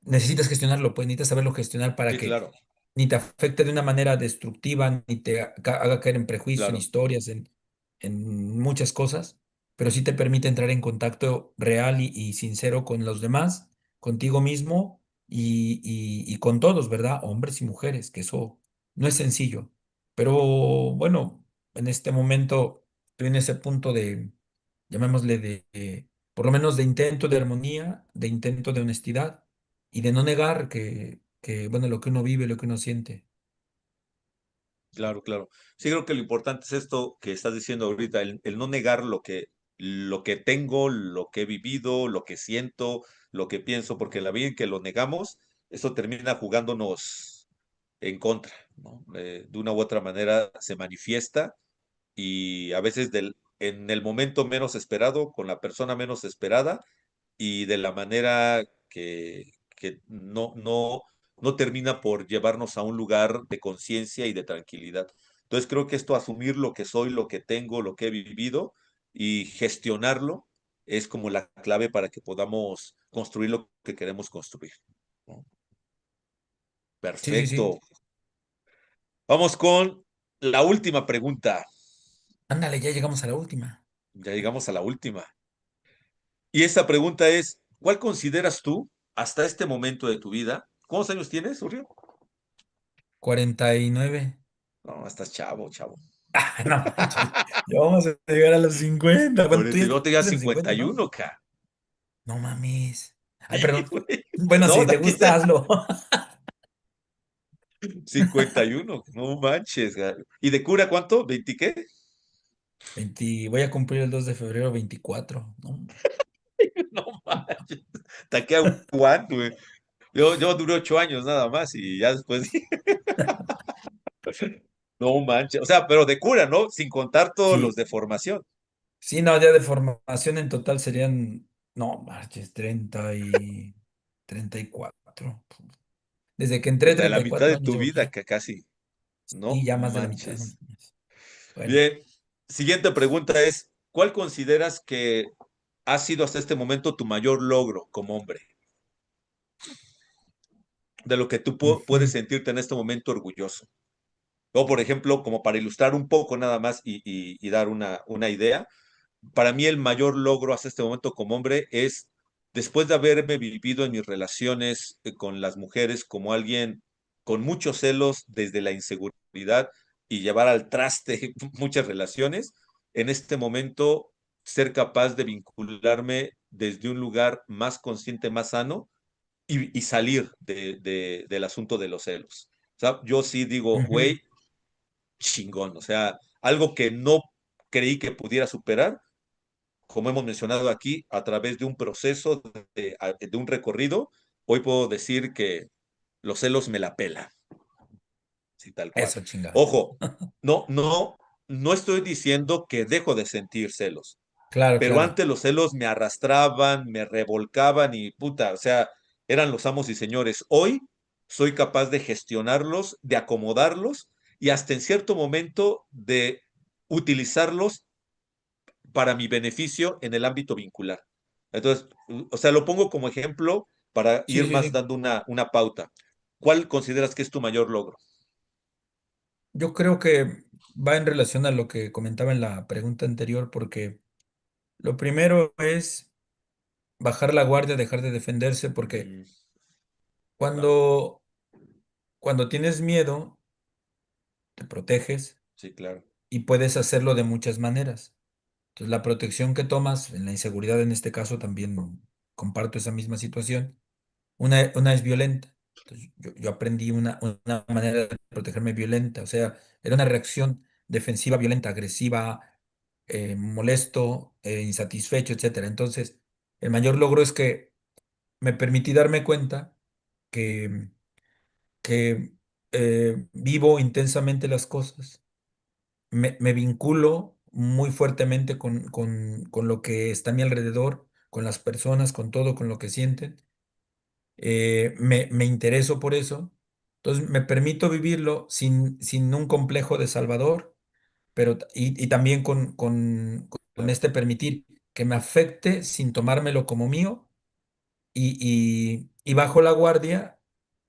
necesitas gestionarlo, pues necesitas saberlo gestionar para sí, que claro, ni te afecte de una manera destructiva, ni te haga caer en prejuicio, en claro, historias, en muchas cosas, pero sí te permite entrar en contacto real y sincero con los demás, contigo mismo y con todos, ¿verdad? Hombres y mujeres, que eso no es sencillo. Pero bueno, en este momento estoy en ese punto llamémosle por lo menos de intento de armonía, de intento de honestidad y de no negar bueno, lo que uno vive, lo que uno siente. claro, claro. Sí, creo que lo importante es esto que estás diciendo ahorita, el no negar lo que tengo, lo que he vivido, lo que siento, lo que pienso, porque en la vida en que lo negamos, eso termina jugándonos en contra, ¿no? De una u otra manera se manifiesta y a veces en el momento menos esperado, con la persona menos esperada y de la manera que no termina por llevarnos a un lugar de conciencia y de tranquilidad. Entonces creo que esto, asumir lo que soy, lo que tengo, lo que he vivido y gestionarlo es como la clave para que podamos construir lo que queremos construir, ¿no? Sí, sí, sí. Perfecto. Vamos con la última pregunta. Ándale, ya llegamos a la última. Ya llegamos a la última. Y esta pregunta es, ¿cuál consideras tú hasta este momento de tu vida, ¿cuántos años tienes, Urrio? 49. No, estás chavo, chavo. Ah, no manches. Ya vamos a llegar a los 50. Bueno, tú ya Yo te digo estás en los 50, ¿no? 51, ca. No mames. Ay, Sí, perdón. güey. Bueno, No, si no, te aquí gusta, está. hazlo. 51, no manches. ¿Y de cura cuánto? ¿20 qué? Voy a cumplir el 2 de febrero 24, ¿no? No manches. ¿Hasta qué aguanto, güey? Yo duré 8 años nada más y ya después. No manches. O sea, pero de cura, ¿no? Sin contar todos los Sí, de formación. sí, no, ya de formación en total serían, no, marches, 34. Desde que O entré, sea, la mitad 34 de años tu llevo vida aquí. que casi. Y No ya más de la mitad, ¿no? manches. Bueno. Bien. Siguiente pregunta es: ¿cuál consideras que ha sido hasta este momento tu mayor logro como hombre? De lo que tú puedes Ujú, sentirte en este momento orgulloso. O, por ejemplo, como para ilustrar un poco nada más y dar una idea, para mí el mayor logro hasta este momento como hombre es, después de haberme vivido en mis relaciones con las mujeres como alguien con muchos celos desde la inseguridad y llevar al traste muchas relaciones, en este momento ser capaz de vincularme desde un lugar más consciente, más sano y salir del asunto de los celos. O sea, yo sí digo, ujú. güey, chingón, o sea, algo que no creí que pudiera superar, como hemos mencionado aquí, a través de un proceso, de un recorrido, hoy puedo decir que los celos me la pelan, sí, tal cual. Eso, chingado. Ojo, no estoy diciendo que dejo de sentir celos, Claro, pero claro. antes los celos me arrastraban, me revolcaban y puta, o sea, eran los amos y señores. Hoy soy capaz de gestionarlos, de acomodarlos y hasta en cierto momento de utilizarlos para mi beneficio en el ámbito vincular. Entonces, o sea, lo pongo como ejemplo para Sí, ir sí, más sí. dando una pauta. ¿Cuál consideras que es tu mayor logro? Yo creo que va en relación a lo que comentaba en la pregunta anterior, porque lo primero es bajar la guardia, dejar de defenderse, porque Mm, claro, cuando, cuando tienes miedo, te proteges sí, claro, y puedes hacerlo de muchas maneras. Entonces, la protección que tomas, en la inseguridad en este caso también comparto esa misma situación. Una es violenta. Entonces, yo aprendí una manera de protegerme violenta. O sea, era una reacción defensiva, violenta, agresiva, molesto, insatisfecho, etcétera. Entonces, el mayor logro es que me permití darme cuenta que, que vivo intensamente las cosas. Me vinculo muy fuertemente con lo que está a mi alrededor, con las personas, con todo, con lo que sienten. Me intereso por eso. Entonces me permito vivirlo sin un complejo de salvador, pero y también con claro, este permitir que me afecte sin tomármelo como mío y bajo la guardia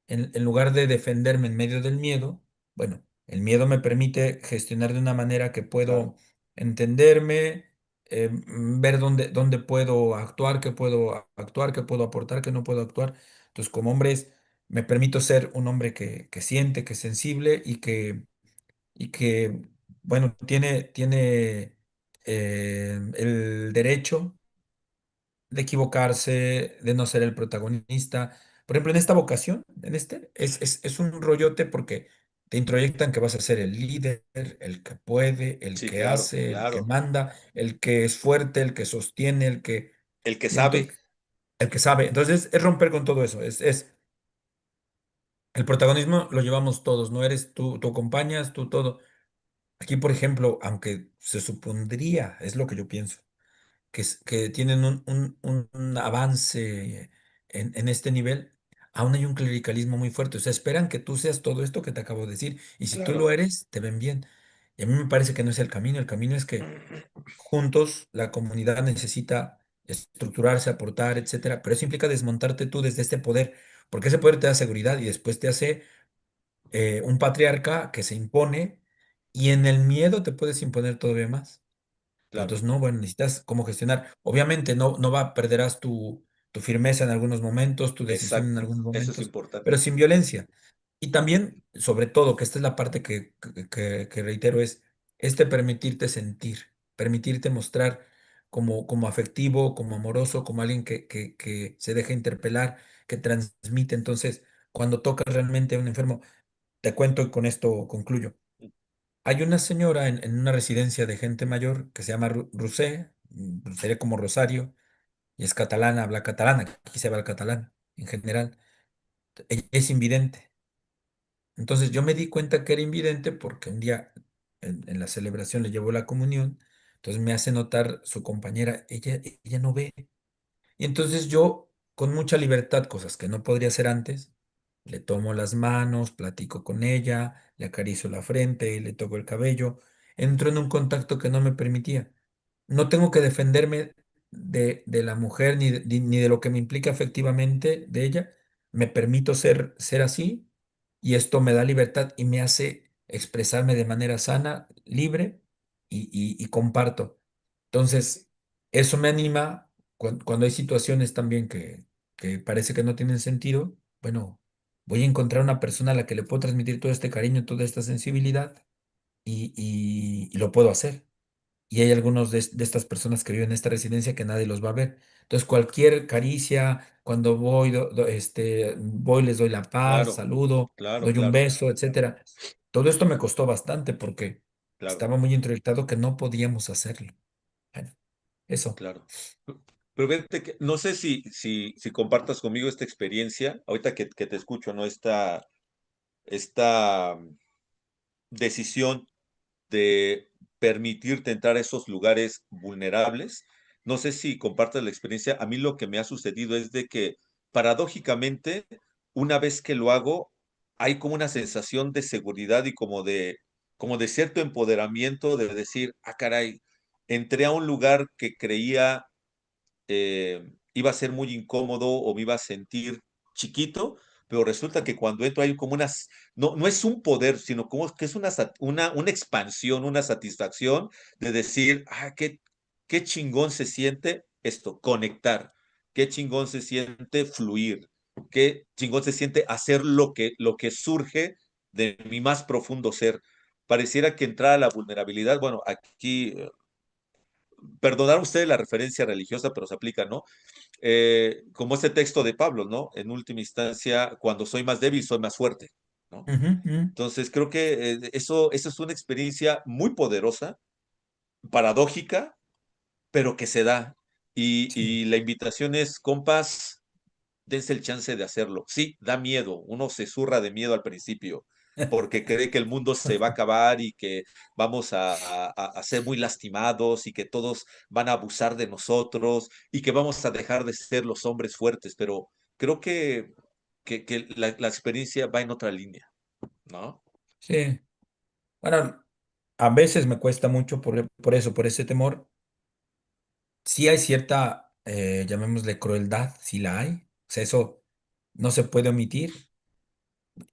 en lugar de defenderme en medio del miedo. Bueno, el miedo me permite gestionar de una manera que claro, puedo entenderme, ver dónde puedo actuar, qué puedo actuar, qué puedo aportar, qué no puedo actuar. Entonces, como hombres, me permito ser un hombre que siente, que es sensible y que bueno, tiene el derecho de equivocarse, de no ser el protagonista. Por ejemplo, en esta vocación, es un rollote porque te introyectan que vas a ser el líder, el que puede, el sí, que claro, hace, el que claro. manda, el que es fuerte, el que sostiene, El que y sabe, entonces, el que sabe. Entonces, es romper con todo eso. El protagonismo lo llevamos todos, no eres tú, tú acompañas, tú todo. Aquí, por ejemplo, aunque se supondría, es lo que yo pienso que tienen un avance en este nivel, aún hay un clericalismo muy fuerte. O sea, esperan que tú seas todo esto que te acabo de decir. Y si tú lo claro. eres, te ven bien. Y a mí me parece que no es el camino. El camino es que juntos la comunidad necesita estructurarse, aportar, etcétera. Pero eso implica desmontarte tú desde este poder, porque ese poder te da seguridad y después te hace un patriarca que se impone y en el miedo te puedes imponer todavía más. Pero Claro. entonces, no, bueno, necesitas cómo gestionar. Obviamente, no perderás tu. tu firmeza en algunos momentos, tu decisión en exacto. algunos Eso es momentos, pero importante. sin violencia. Y también, sobre todo, que esta es la parte que reitero, es permitirte sentir, permitirte mostrar como afectivo, como amoroso, como alguien que se deja interpelar, que transmite. Entonces, cuando tocas realmente a un enfermo, te cuento y con esto concluyo. Hay una señora en una residencia de gente mayor que se llama Rusé, sería como Rosario, y es catalana, habla catalana, aquí se habla catalán en general. Ella es invidente. Entonces yo me di cuenta que era invidente porque un día en la celebración le llevó la comunión, entonces me hace notar su compañera, ella no ve. Y entonces yo, con mucha libertad, cosas que no podría hacer antes, le tomo las manos, platico con ella, le acaricio la frente, le toco el cabello, entro en un contacto que no me permitía. No tengo que defenderme de la mujer ni de lo que me implica efectivamente de ella. Me permito ser así y esto me da libertad y me hace expresarme de manera sana, libre y comparto. Entonces, eso me anima cuando hay situaciones también que parece que no tienen sentido. Bueno, voy a encontrar una persona a la que le puedo transmitir todo este cariño, toda esta sensibilidad y lo puedo hacer. Y hay algunos de estas personas que viven en esta residencia que nadie los va a ver. Entonces, cualquier caricia, cuando voy, voy, les doy la paz, Claro, saludo, claro, doy un claro, beso, etcétera. Todo esto me costó bastante porque claro, estaba muy introyectado que no podíamos hacerlo. Bueno, eso. claro. Pero fíjate que no sé si compartas conmigo esta experiencia, ahorita que te escucho, ¿no? Esta decisión de permitirte entrar a esos lugares vulnerables. No sé si compartas la experiencia. A mí lo que me ha sucedido es de que paradójicamente, una vez que lo hago, hay como una sensación de seguridad y como de cierto empoderamiento de decir, ah, caray, entré a un lugar que creía iba a ser muy incómodo o me iba a sentir chiquito, pero resulta que cuando entro hay como unas, no es un poder, sino como que es una expansión, una satisfacción de decir, ah, qué chingón se siente esto, conectar, qué chingón se siente fluir, qué chingón se siente hacer lo que surge de mi más profundo ser. Pareciera que entrar a la vulnerabilidad, bueno, aquí, perdonar ustedes la referencia religiosa, pero se aplica, ¿no? Como ese texto de Pablo, ¿no? En última instancia, cuando soy más débil, soy más fuerte, ¿no? Ujú, ujú. Entonces, creo que eso es una experiencia muy poderosa, paradójica, pero que se da. Sí. Y la invitación es, compas, dense el chance de hacerlo. Sí, da miedo, uno se zurra de miedo al principio, porque cree que el mundo se va a acabar y que vamos a ser muy lastimados y que todos van a abusar de nosotros y que vamos a dejar de ser los hombres fuertes, pero creo que la experiencia va en otra línea, ¿no? Sí. Bueno, a veces me cuesta mucho por eso, por ese temor. Sí hay cierta, llamémosle crueldad, sí la hay. O sea, eso no se puede omitir.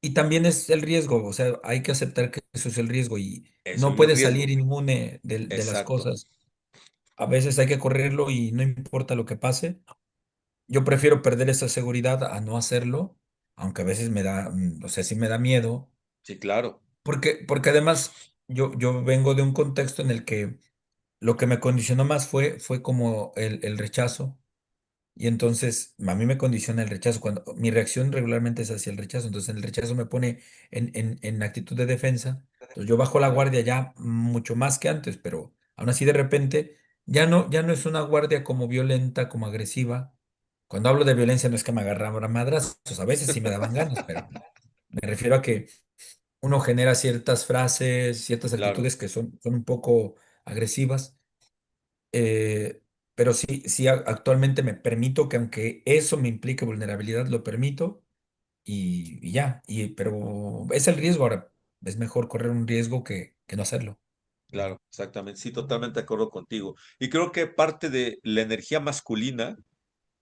Y también es el riesgo, o sea, hay que aceptar que eso es el riesgo y Eso no y el puedes salir riesgo. inmune de las Exacto, cosas. A veces hay que correrlo y no importa lo que pase. Yo prefiero perder esa seguridad a no hacerlo, aunque a veces me da, o sea, sí me da miedo, sí, claro, porque además yo vengo de un contexto en el que lo que me condicionó más fue como el rechazo. Y entonces a mí me condiciona el rechazo. Cuando mi reacción regularmente es hacia el rechazo, entonces el rechazo me pone en actitud de defensa. Entonces yo bajo la claro, guardia ya mucho más que antes, pero aún así de repente ya no es una guardia como violenta, como agresiva. Cuando hablo de violencia no es que me agarraran a madrazos, a veces sí me daban ganas, pero me refiero a que uno genera ciertas frases, ciertas claro, actitudes que son un poco agresivas. Eh, pero sí, actualmente me permito que aunque eso me implique vulnerabilidad, lo permito y ya. Pero es el riesgo ahora. Es mejor correr un riesgo que no hacerlo. claro, exactamente. Sí, totalmente de acuerdo contigo. Y creo que parte de la energía masculina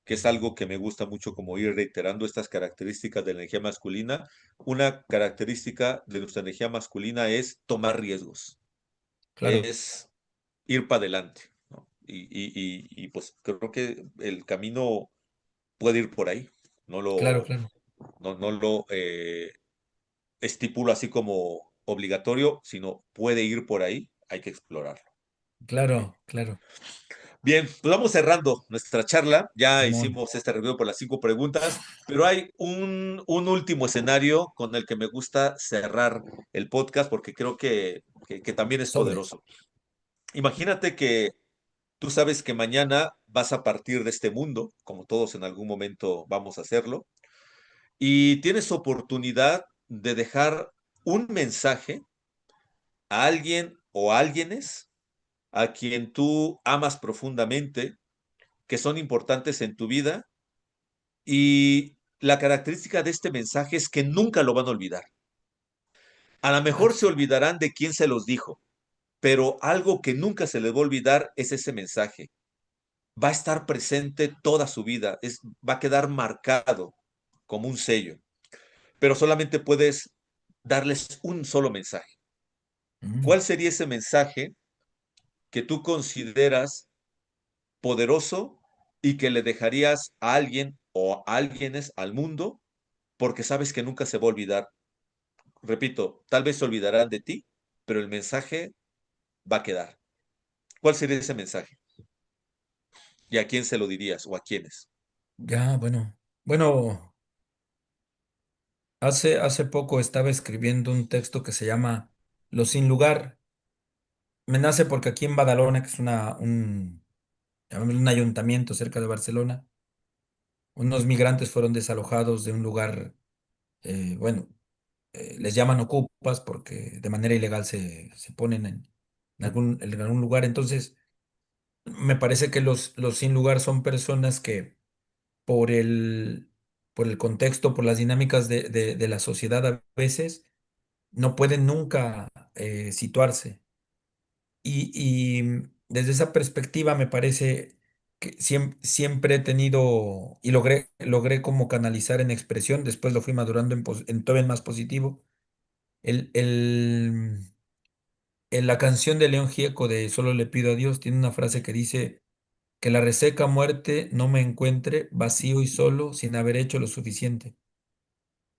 que es algo que me gusta mucho como ir reiterando estas características de la energía masculina. Una característica de nuestra energía masculina es tomar riesgos, Claro. es ir para adelante, ¿no? Pues creo que el camino puede ir por ahí. No claro, lo, claro, no lo estipulo así como obligatorio, sino puede ir por ahí, hay que explorarlo. ¿Sí? claro, claro. Bien, pues vamos cerrando nuestra charla. Ya Simón, hicimos este review por las 5 preguntas, pero hay un último escenario con el que me gusta cerrar el podcast porque creo que también es sobres. poderoso. Imagínate que tú sabes que mañana vas a partir de este mundo, como todos en algún momento vamos a hacerlo, y tienes oportunidad de dejar un mensaje a alguien o a alguienes a quien tú amas profundamente, que son importantes en tu vida, y la característica de este mensaje es que nunca lo van a olvidar. A lo Ah, mejor se olvidarán de quién se los dijo, pero algo que nunca se les va a olvidar es ese mensaje. Va a estar presente toda su vida, va a quedar marcado como un sello, pero solamente puedes darles un solo mensaje. mm, ¿Cuál sería ese mensaje que tú consideras poderoso y que le dejarías a alguien o a alguienes al mundo porque sabes que nunca se va a olvidar? Repito, tal vez se olvidarán de ti, pero el mensaje va a quedar. ¿Cuál sería ese mensaje? ¿Y a quién se lo dirías o a quiénes? ya, bueno. Bueno, hace poco estaba escribiendo un texto que se llama Los sin lugar. Me nace porque aquí en Badalona, que es llamémosle un ayuntamiento cerca de Barcelona, unos migrantes fueron desalojados de un lugar, bueno, les llaman ocupas porque de manera ilegal se ponen en algún lugar. Entonces, me parece que los sin lugar son personas que por por el contexto, por las dinámicas de la sociedad a veces, no pueden nunca situarse. Y desde esa perspectiva me parece que siempre he tenido y logré como canalizar en expresión, después lo fui madurando en todavía más positivo, el, el, en la canción de León Gieco de Solo le pido a Dios tiene una frase que dice que la reseca muerte no me encuentre vacío y solo sin haber hecho lo suficiente.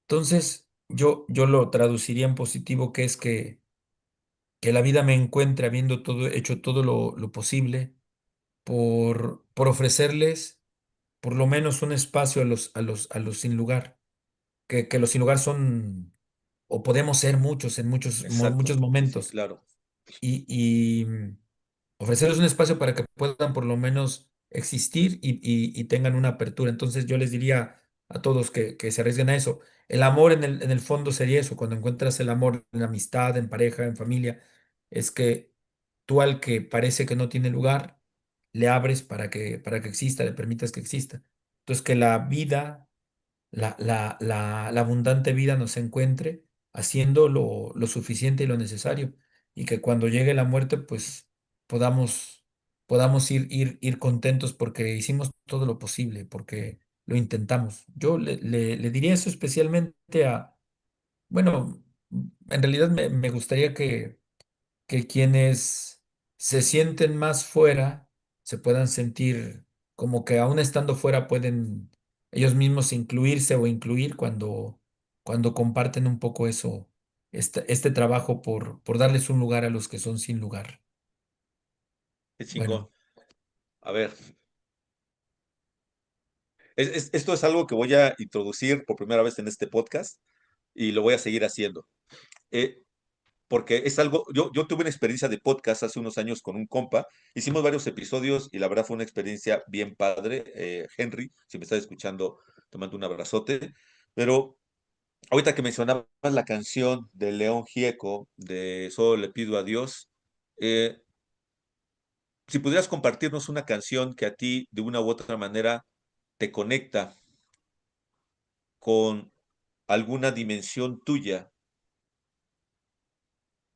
Entonces, yo lo traduciría en positivo, que es que la vida me encuentre habiendo hecho todo lo posible por ofrecerles por lo menos un espacio a los sin lugar, que los sin lugar son, o podemos ser muchos en muchos Exacto, sí, momentos, claro. y ofrecerles un espacio para que puedan por lo menos existir y tengan una apertura. Entonces yo les diría a todos que se arriesguen a eso. El amor en el fondo sería eso, cuando encuentras el amor en la amistad, en pareja, en familia, es que tú al que parece que no tiene lugar, le abres para que exista, le permitas que exista. Entonces que la vida la abundante vida nos encuentre haciendo lo suficiente y lo necesario, y que cuando llegue la muerte, pues podamos, podamos ir contentos porque hicimos todo lo posible, porque lo intentamos. Yo le diría eso especialmente bueno, en realidad me gustaría que quienes se sienten más fuera se puedan sentir como que aún estando fuera pueden ellos mismos incluirse o incluir cuando comparten un poco eso, este trabajo por darles un lugar a los que son sin lugar. Qué chingón. Bueno, A ver, esto es algo que voy a introducir por primera vez en este podcast y lo voy a seguir haciendo. Eh, Porque es algo, yo tuve una experiencia de podcast hace unos años con un compa, hicimos varios episodios y la verdad fue una experiencia bien padre. Henry, si me estás escuchando, te mando un abrazote. Pero ahorita que mencionabas la canción de León Gieco, de Solo le pido a Dios, eh, si pudieras compartirnos una canción que a ti de una u otra manera te conecta con alguna dimensión tuya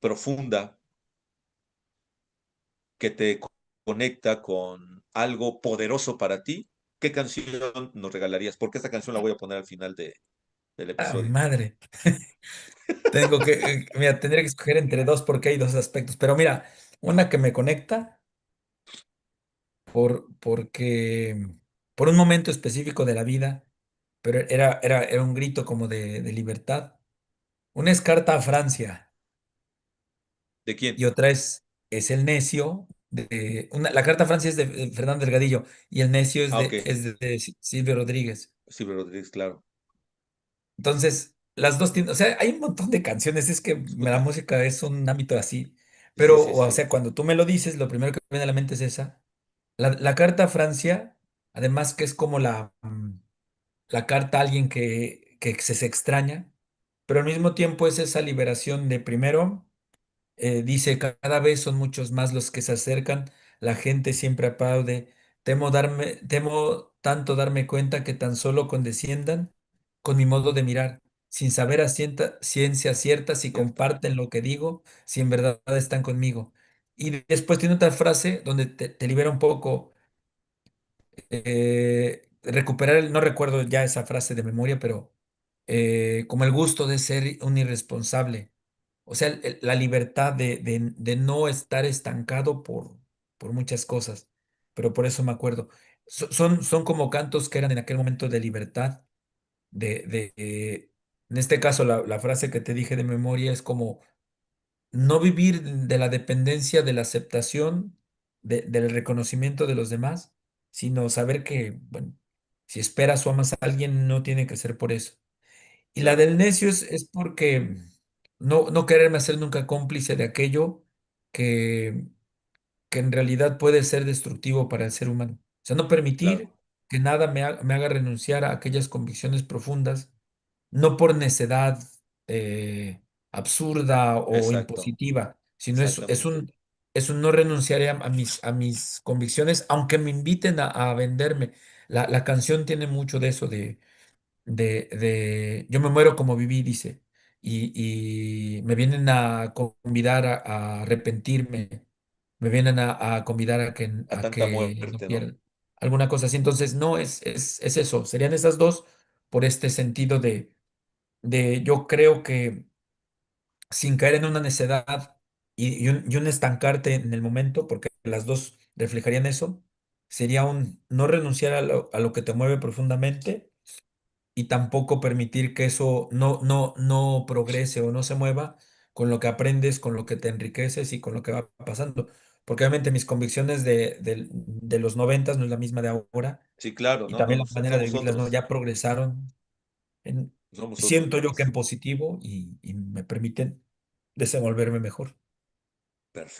profunda, que te conecta con algo poderoso para ti, ¿qué canción nos regalarías? Porque esta canción la voy a poner al final del episodio. madre, mira, tendría que escoger entre dos porque hay dos aspectos, pero mira, una que me conecta porque por un momento específico de la vida, pero era un grito como de libertad. Una es Carta a Francia ¿De quién? y otra es El Necio. La Carta a Francia es de Fernando Delgadillo y El Necio Ah, ok. es de Silvio Rodríguez. Silvio Rodríguez, claro. Entonces, las dos tienen, o sea, hay un montón de canciones, es que la música es un ámbito así, Sí, pero, sí, o sí. sea, cuando tú me lo dices, lo primero que me viene a la mente es esa. La carta a Francia, además que es como la carta a alguien que se extraña, pero al mismo tiempo es esa liberación de primero. Dice, cada vez son muchos más los que se acercan, la gente siempre aplaude. Temo tanto darme cuenta que tan solo condesciendan con mi modo de mirar, sin saber ciencia cierta si Cierto. comparten lo que digo, si en verdad están conmigo. Y después tiene otra frase donde te libera un poco, recuperar, no recuerdo ya esa frase de memoria, pero como el gusto de ser un irresponsable. O sea, la libertad de no estar estancado por muchas cosas. Pero por eso me acuerdo. Son como cantos que eran en aquel momento de libertad. En este caso, la frase que te dije de memoria es como no vivir de la dependencia de la aceptación, del reconocimiento de los demás, sino saber que, bueno, si esperas o amas a alguien, no tiene que ser por eso. Y la Claro, del necio es porque no quererme hacer nunca cómplice de aquello que, que en realidad puede ser destructivo para el ser humano. O sea, no claro. permitir que nada me haga renunciar a aquellas convicciones profundas, no por necedad absurda o Exacto. impositiva, sino Exactamente. es un no renunciaré a mis convicciones, aunque me inviten a venderme. La canción tiene mucho de eso yo me muero como viví, dice, y me vienen a convidar a arrepentirme, me vienen a convidar A a tanta que no muerte, ¿no? pierda alguna cosa así. Entonces, no, es eso, serían esas dos por este sentido de yo creo que sin caer en una necedad y un estancarte en el momento, porque las dos reflejarían eso, sería un no renunciar a lo que te mueve profundamente y tampoco permitir que eso no progrese o no se mueva con lo que aprendes, con lo que te enriqueces y con lo que va pasando. Porque obviamente mis convicciones de los noventas no es la misma de ahora Sí, claro, y no, no, también no, la manera de somos vivirlas no otros. ya progresaron. Somos otros, Siento yo que Boris. en positivo y me permiten desenvolverme mejor.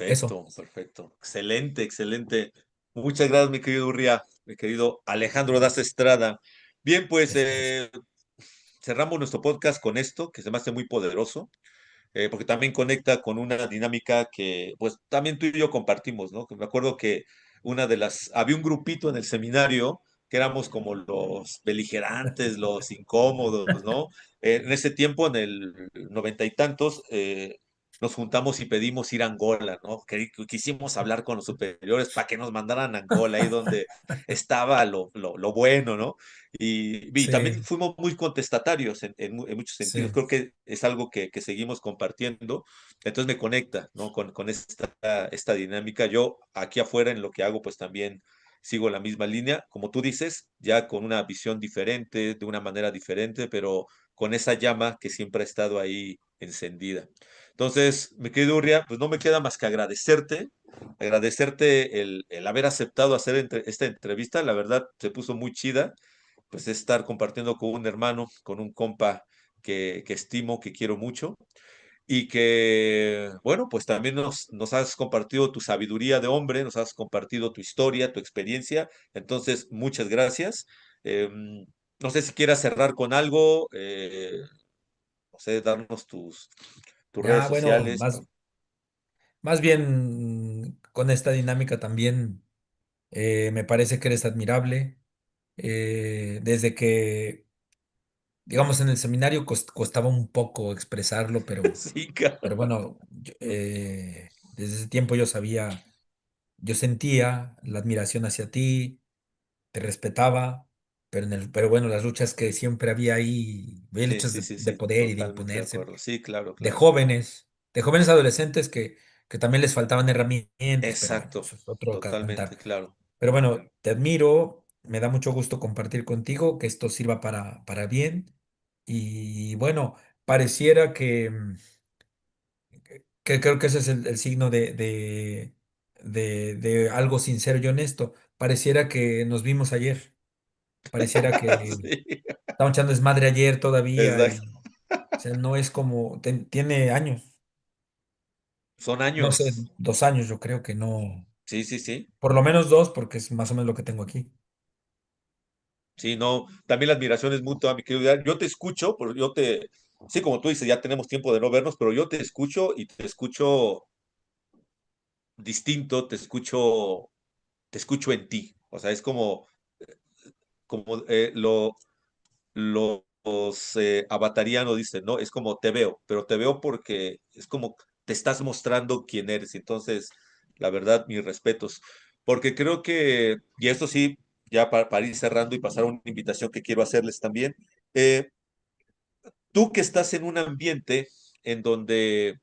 Eso. Perfecto, perfecto. Excelente, excelente. Muchas gracias, mi querido Urria, mi querido Alejandro Daz Estrada. Bien, pues cerramos nuestro podcast con esto, que se me hace muy poderoso. Porque también conecta con una dinámica que, pues, también tú y yo compartimos, ¿no? Que me acuerdo que había un grupito en el seminario que éramos como los beligerantes, los incómodos, ¿no? En ese tiempo, en el noventa y tantos, nos juntamos y pedimos ir a Angola, ¿no? Quisimos hablar con los superiores para que nos mandaran a Angola, ahí donde estaba lo bueno, ¿no? Y también Sí, fuimos muy contestatarios en muchos sentidos. sí. Creo que es algo que seguimos compartiendo. Entonces me conecta, ¿no? Con esta dinámica. Yo aquí afuera en lo que hago, pues también sigo la misma línea, como tú dices, ya con una visión diferente, de una manera diferente, pero con esa llama que siempre ha estado ahí encendida. Entonces, mi querido Urria, pues no me queda más que agradecerte el haber aceptado hacer esta entrevista. La verdad, se puso muy chida pues estar compartiendo con un hermano, con un compa que estimo, que quiero mucho y que, bueno, pues también nos has compartido tu sabiduría de hombre, nos has compartido tu historia, tu experiencia. Entonces, muchas gracias. No sé si quieras cerrar con algo, no sé, darnos tus redes Ya, bueno, sociales. más bien con esta dinámica también me parece que eres admirable. Desde que, digamos, en el seminario costaba un poco expresarlo, Sí, pero cabrón. bueno, desde ese tiempo yo sentía la admiración hacia ti, te respetaba, pero bueno, las luchas que siempre había ahí, había Sí, luchas sí, sí, de sí, poder y de totalmente de imponerse, acuerdo. Sí, claro, de claro. jóvenes, de jóvenes adolescentes que también les faltaban herramientas, pero bueno, Exacto, eso es otro totalmente, cantar. claro. Pero bueno, te admiro, Me da mucho gusto compartir contigo, que esto sirva para bien. Y bueno, pareciera que creo que ese es el signo de algo sincero y honesto. Pareciera que nos vimos ayer, pareciera que Sí, estábamos echando desmadre ayer todavía exacto. y o sea, no es como, tiene años, Son no sé, años. 2 años yo creo que no, Sí, sí, sí. por lo menos dos porque es más o menos lo que tengo aquí. Sí, no. También la admiración es mutua, mi querido. Yo te escucho, pero sí, como tú dices, ya tenemos tiempo de no vernos, pero yo te escucho y te escucho distinto, te escucho en ti. O sea, es como los avatarianos dicen, ¿no? Es como te veo, pero te veo porque es como te estás mostrando quién eres. Entonces, la verdad, mis respetos. Porque creo que, y esto sí, ya para ir cerrando y pasar a una invitación que quiero hacerles también, eh, tú que estás en un ambiente en donde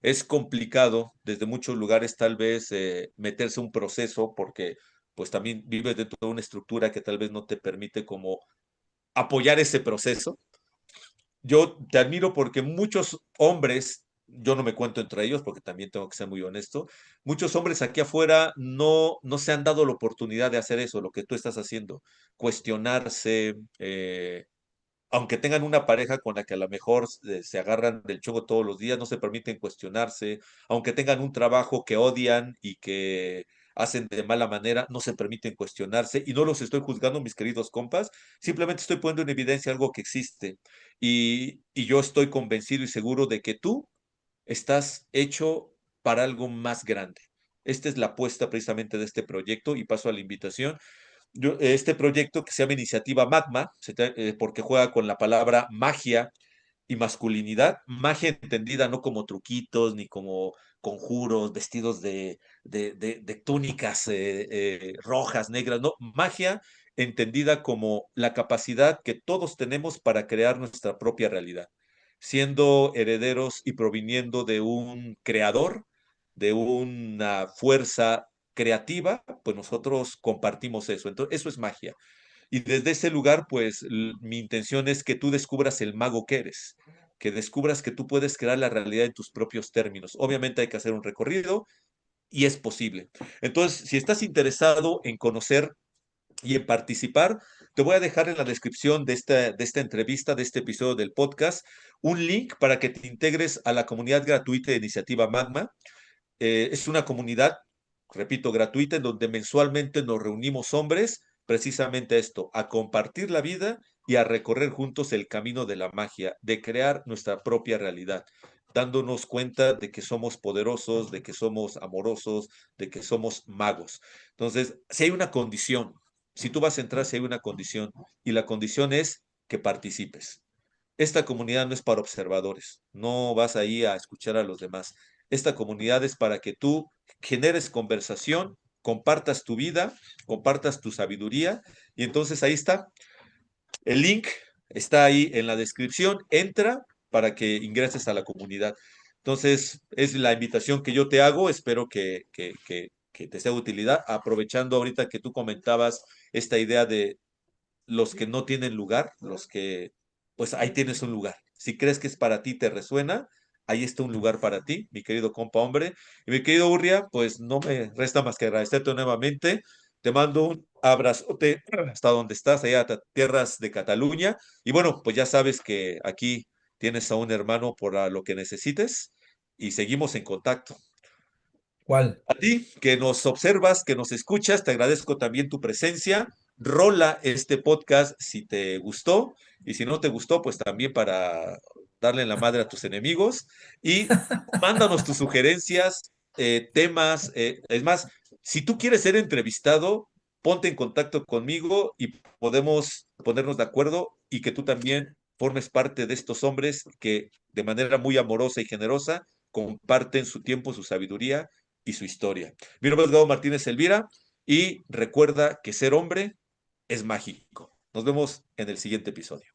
es complicado desde muchos lugares tal vez meterse a un proceso porque pues también vives dentro de una estructura que tal vez no te permite como apoyar ese proceso. Yo te admiro porque muchos hombres, yo no me cuento entre ellos porque también tengo que ser muy honesto, muchos hombres aquí afuera no se han dado la oportunidad de hacer eso, lo que tú estás haciendo, cuestionarse, aunque tengan una pareja con la que a lo mejor se agarran del chongo todos los días, no se permiten cuestionarse, aunque tengan un trabajo que odian y que hacen de mala manera, no se permiten cuestionarse y no los estoy juzgando, mis queridos compas, simplemente estoy poniendo en evidencia algo que existe y yo estoy convencido y seguro de que tú estás hecho para algo más grande. Esta es la apuesta precisamente de este proyecto y paso a la invitación. Este proyecto que se llama Iniciativa Magma, porque juega con la palabra magia y masculinidad, magia entendida no como truquitos ni como conjuros, vestidos de túnicas rojas, negras, no, magia entendida como la capacidad que todos tenemos para crear nuestra propia realidad, siendo herederos y proviniendo de un creador, de una fuerza creativa, pues nosotros compartimos eso. Entonces, eso es magia. Y desde ese lugar, pues mi intención es que tú descubras el mago que eres, que descubras que tú puedes crear la realidad en tus propios términos. Obviamente hay que hacer un recorrido y es posible. Entonces, si estás interesado en conocer y en participar, te voy a dejar en la descripción de esta entrevista, de este episodio del podcast, un link para que te integres a la comunidad gratuita de Iniciativa Magma. Es una comunidad, repito, gratuita, en donde mensualmente nos reunimos hombres, precisamente a esto, a compartir la vida y a recorrer juntos el camino de la magia, de crear nuestra propia realidad, dándonos cuenta de que somos poderosos, de que somos amorosos, de que somos magos. Entonces, si hay una condición, si tú vas a entrar, si hay una condición, y la condición es que participes. Esta comunidad no es para observadores, no vas ahí a escuchar a los demás. Esta comunidad es para que tú generes conversación, compartas tu vida, compartas tu sabiduría y entonces ahí está. El link está ahí en la descripción. Entra para que ingreses a la comunidad. Entonces, es la invitación que yo te hago. Espero que te sea de utilidad. Aprovechando ahorita que tú comentabas esta idea de los que no tienen lugar, pues ahí tienes un lugar. Si crees que es para ti, te resuena, ahí está un lugar para ti, mi querido compa hombre. Y mi querido Urria, pues no me resta más que agradecerte nuevamente. Te mando un abrazote hasta donde estás, allá a tierras de Cataluña. Y bueno, pues ya sabes que aquí tienes a un hermano por lo que necesites y seguimos en contacto. ¿Cuál? A ti que nos observas, que nos escuchas, te agradezco también tu presencia. Rola este podcast si te gustó y si no te gustó, pues también para darle en la madre a tus enemigos y mándanos tus sugerencias, temas. Es más, si tú quieres ser entrevistado, ponte en contacto conmigo y podemos ponernos de acuerdo y que tú también formes parte de estos hombres que de manera muy amorosa y generosa comparten su tiempo, su sabiduría y su historia. Mi nombre es Gabo Martínez Elvira y recuerda que ser hombre es mágico. Nos vemos en el siguiente episodio.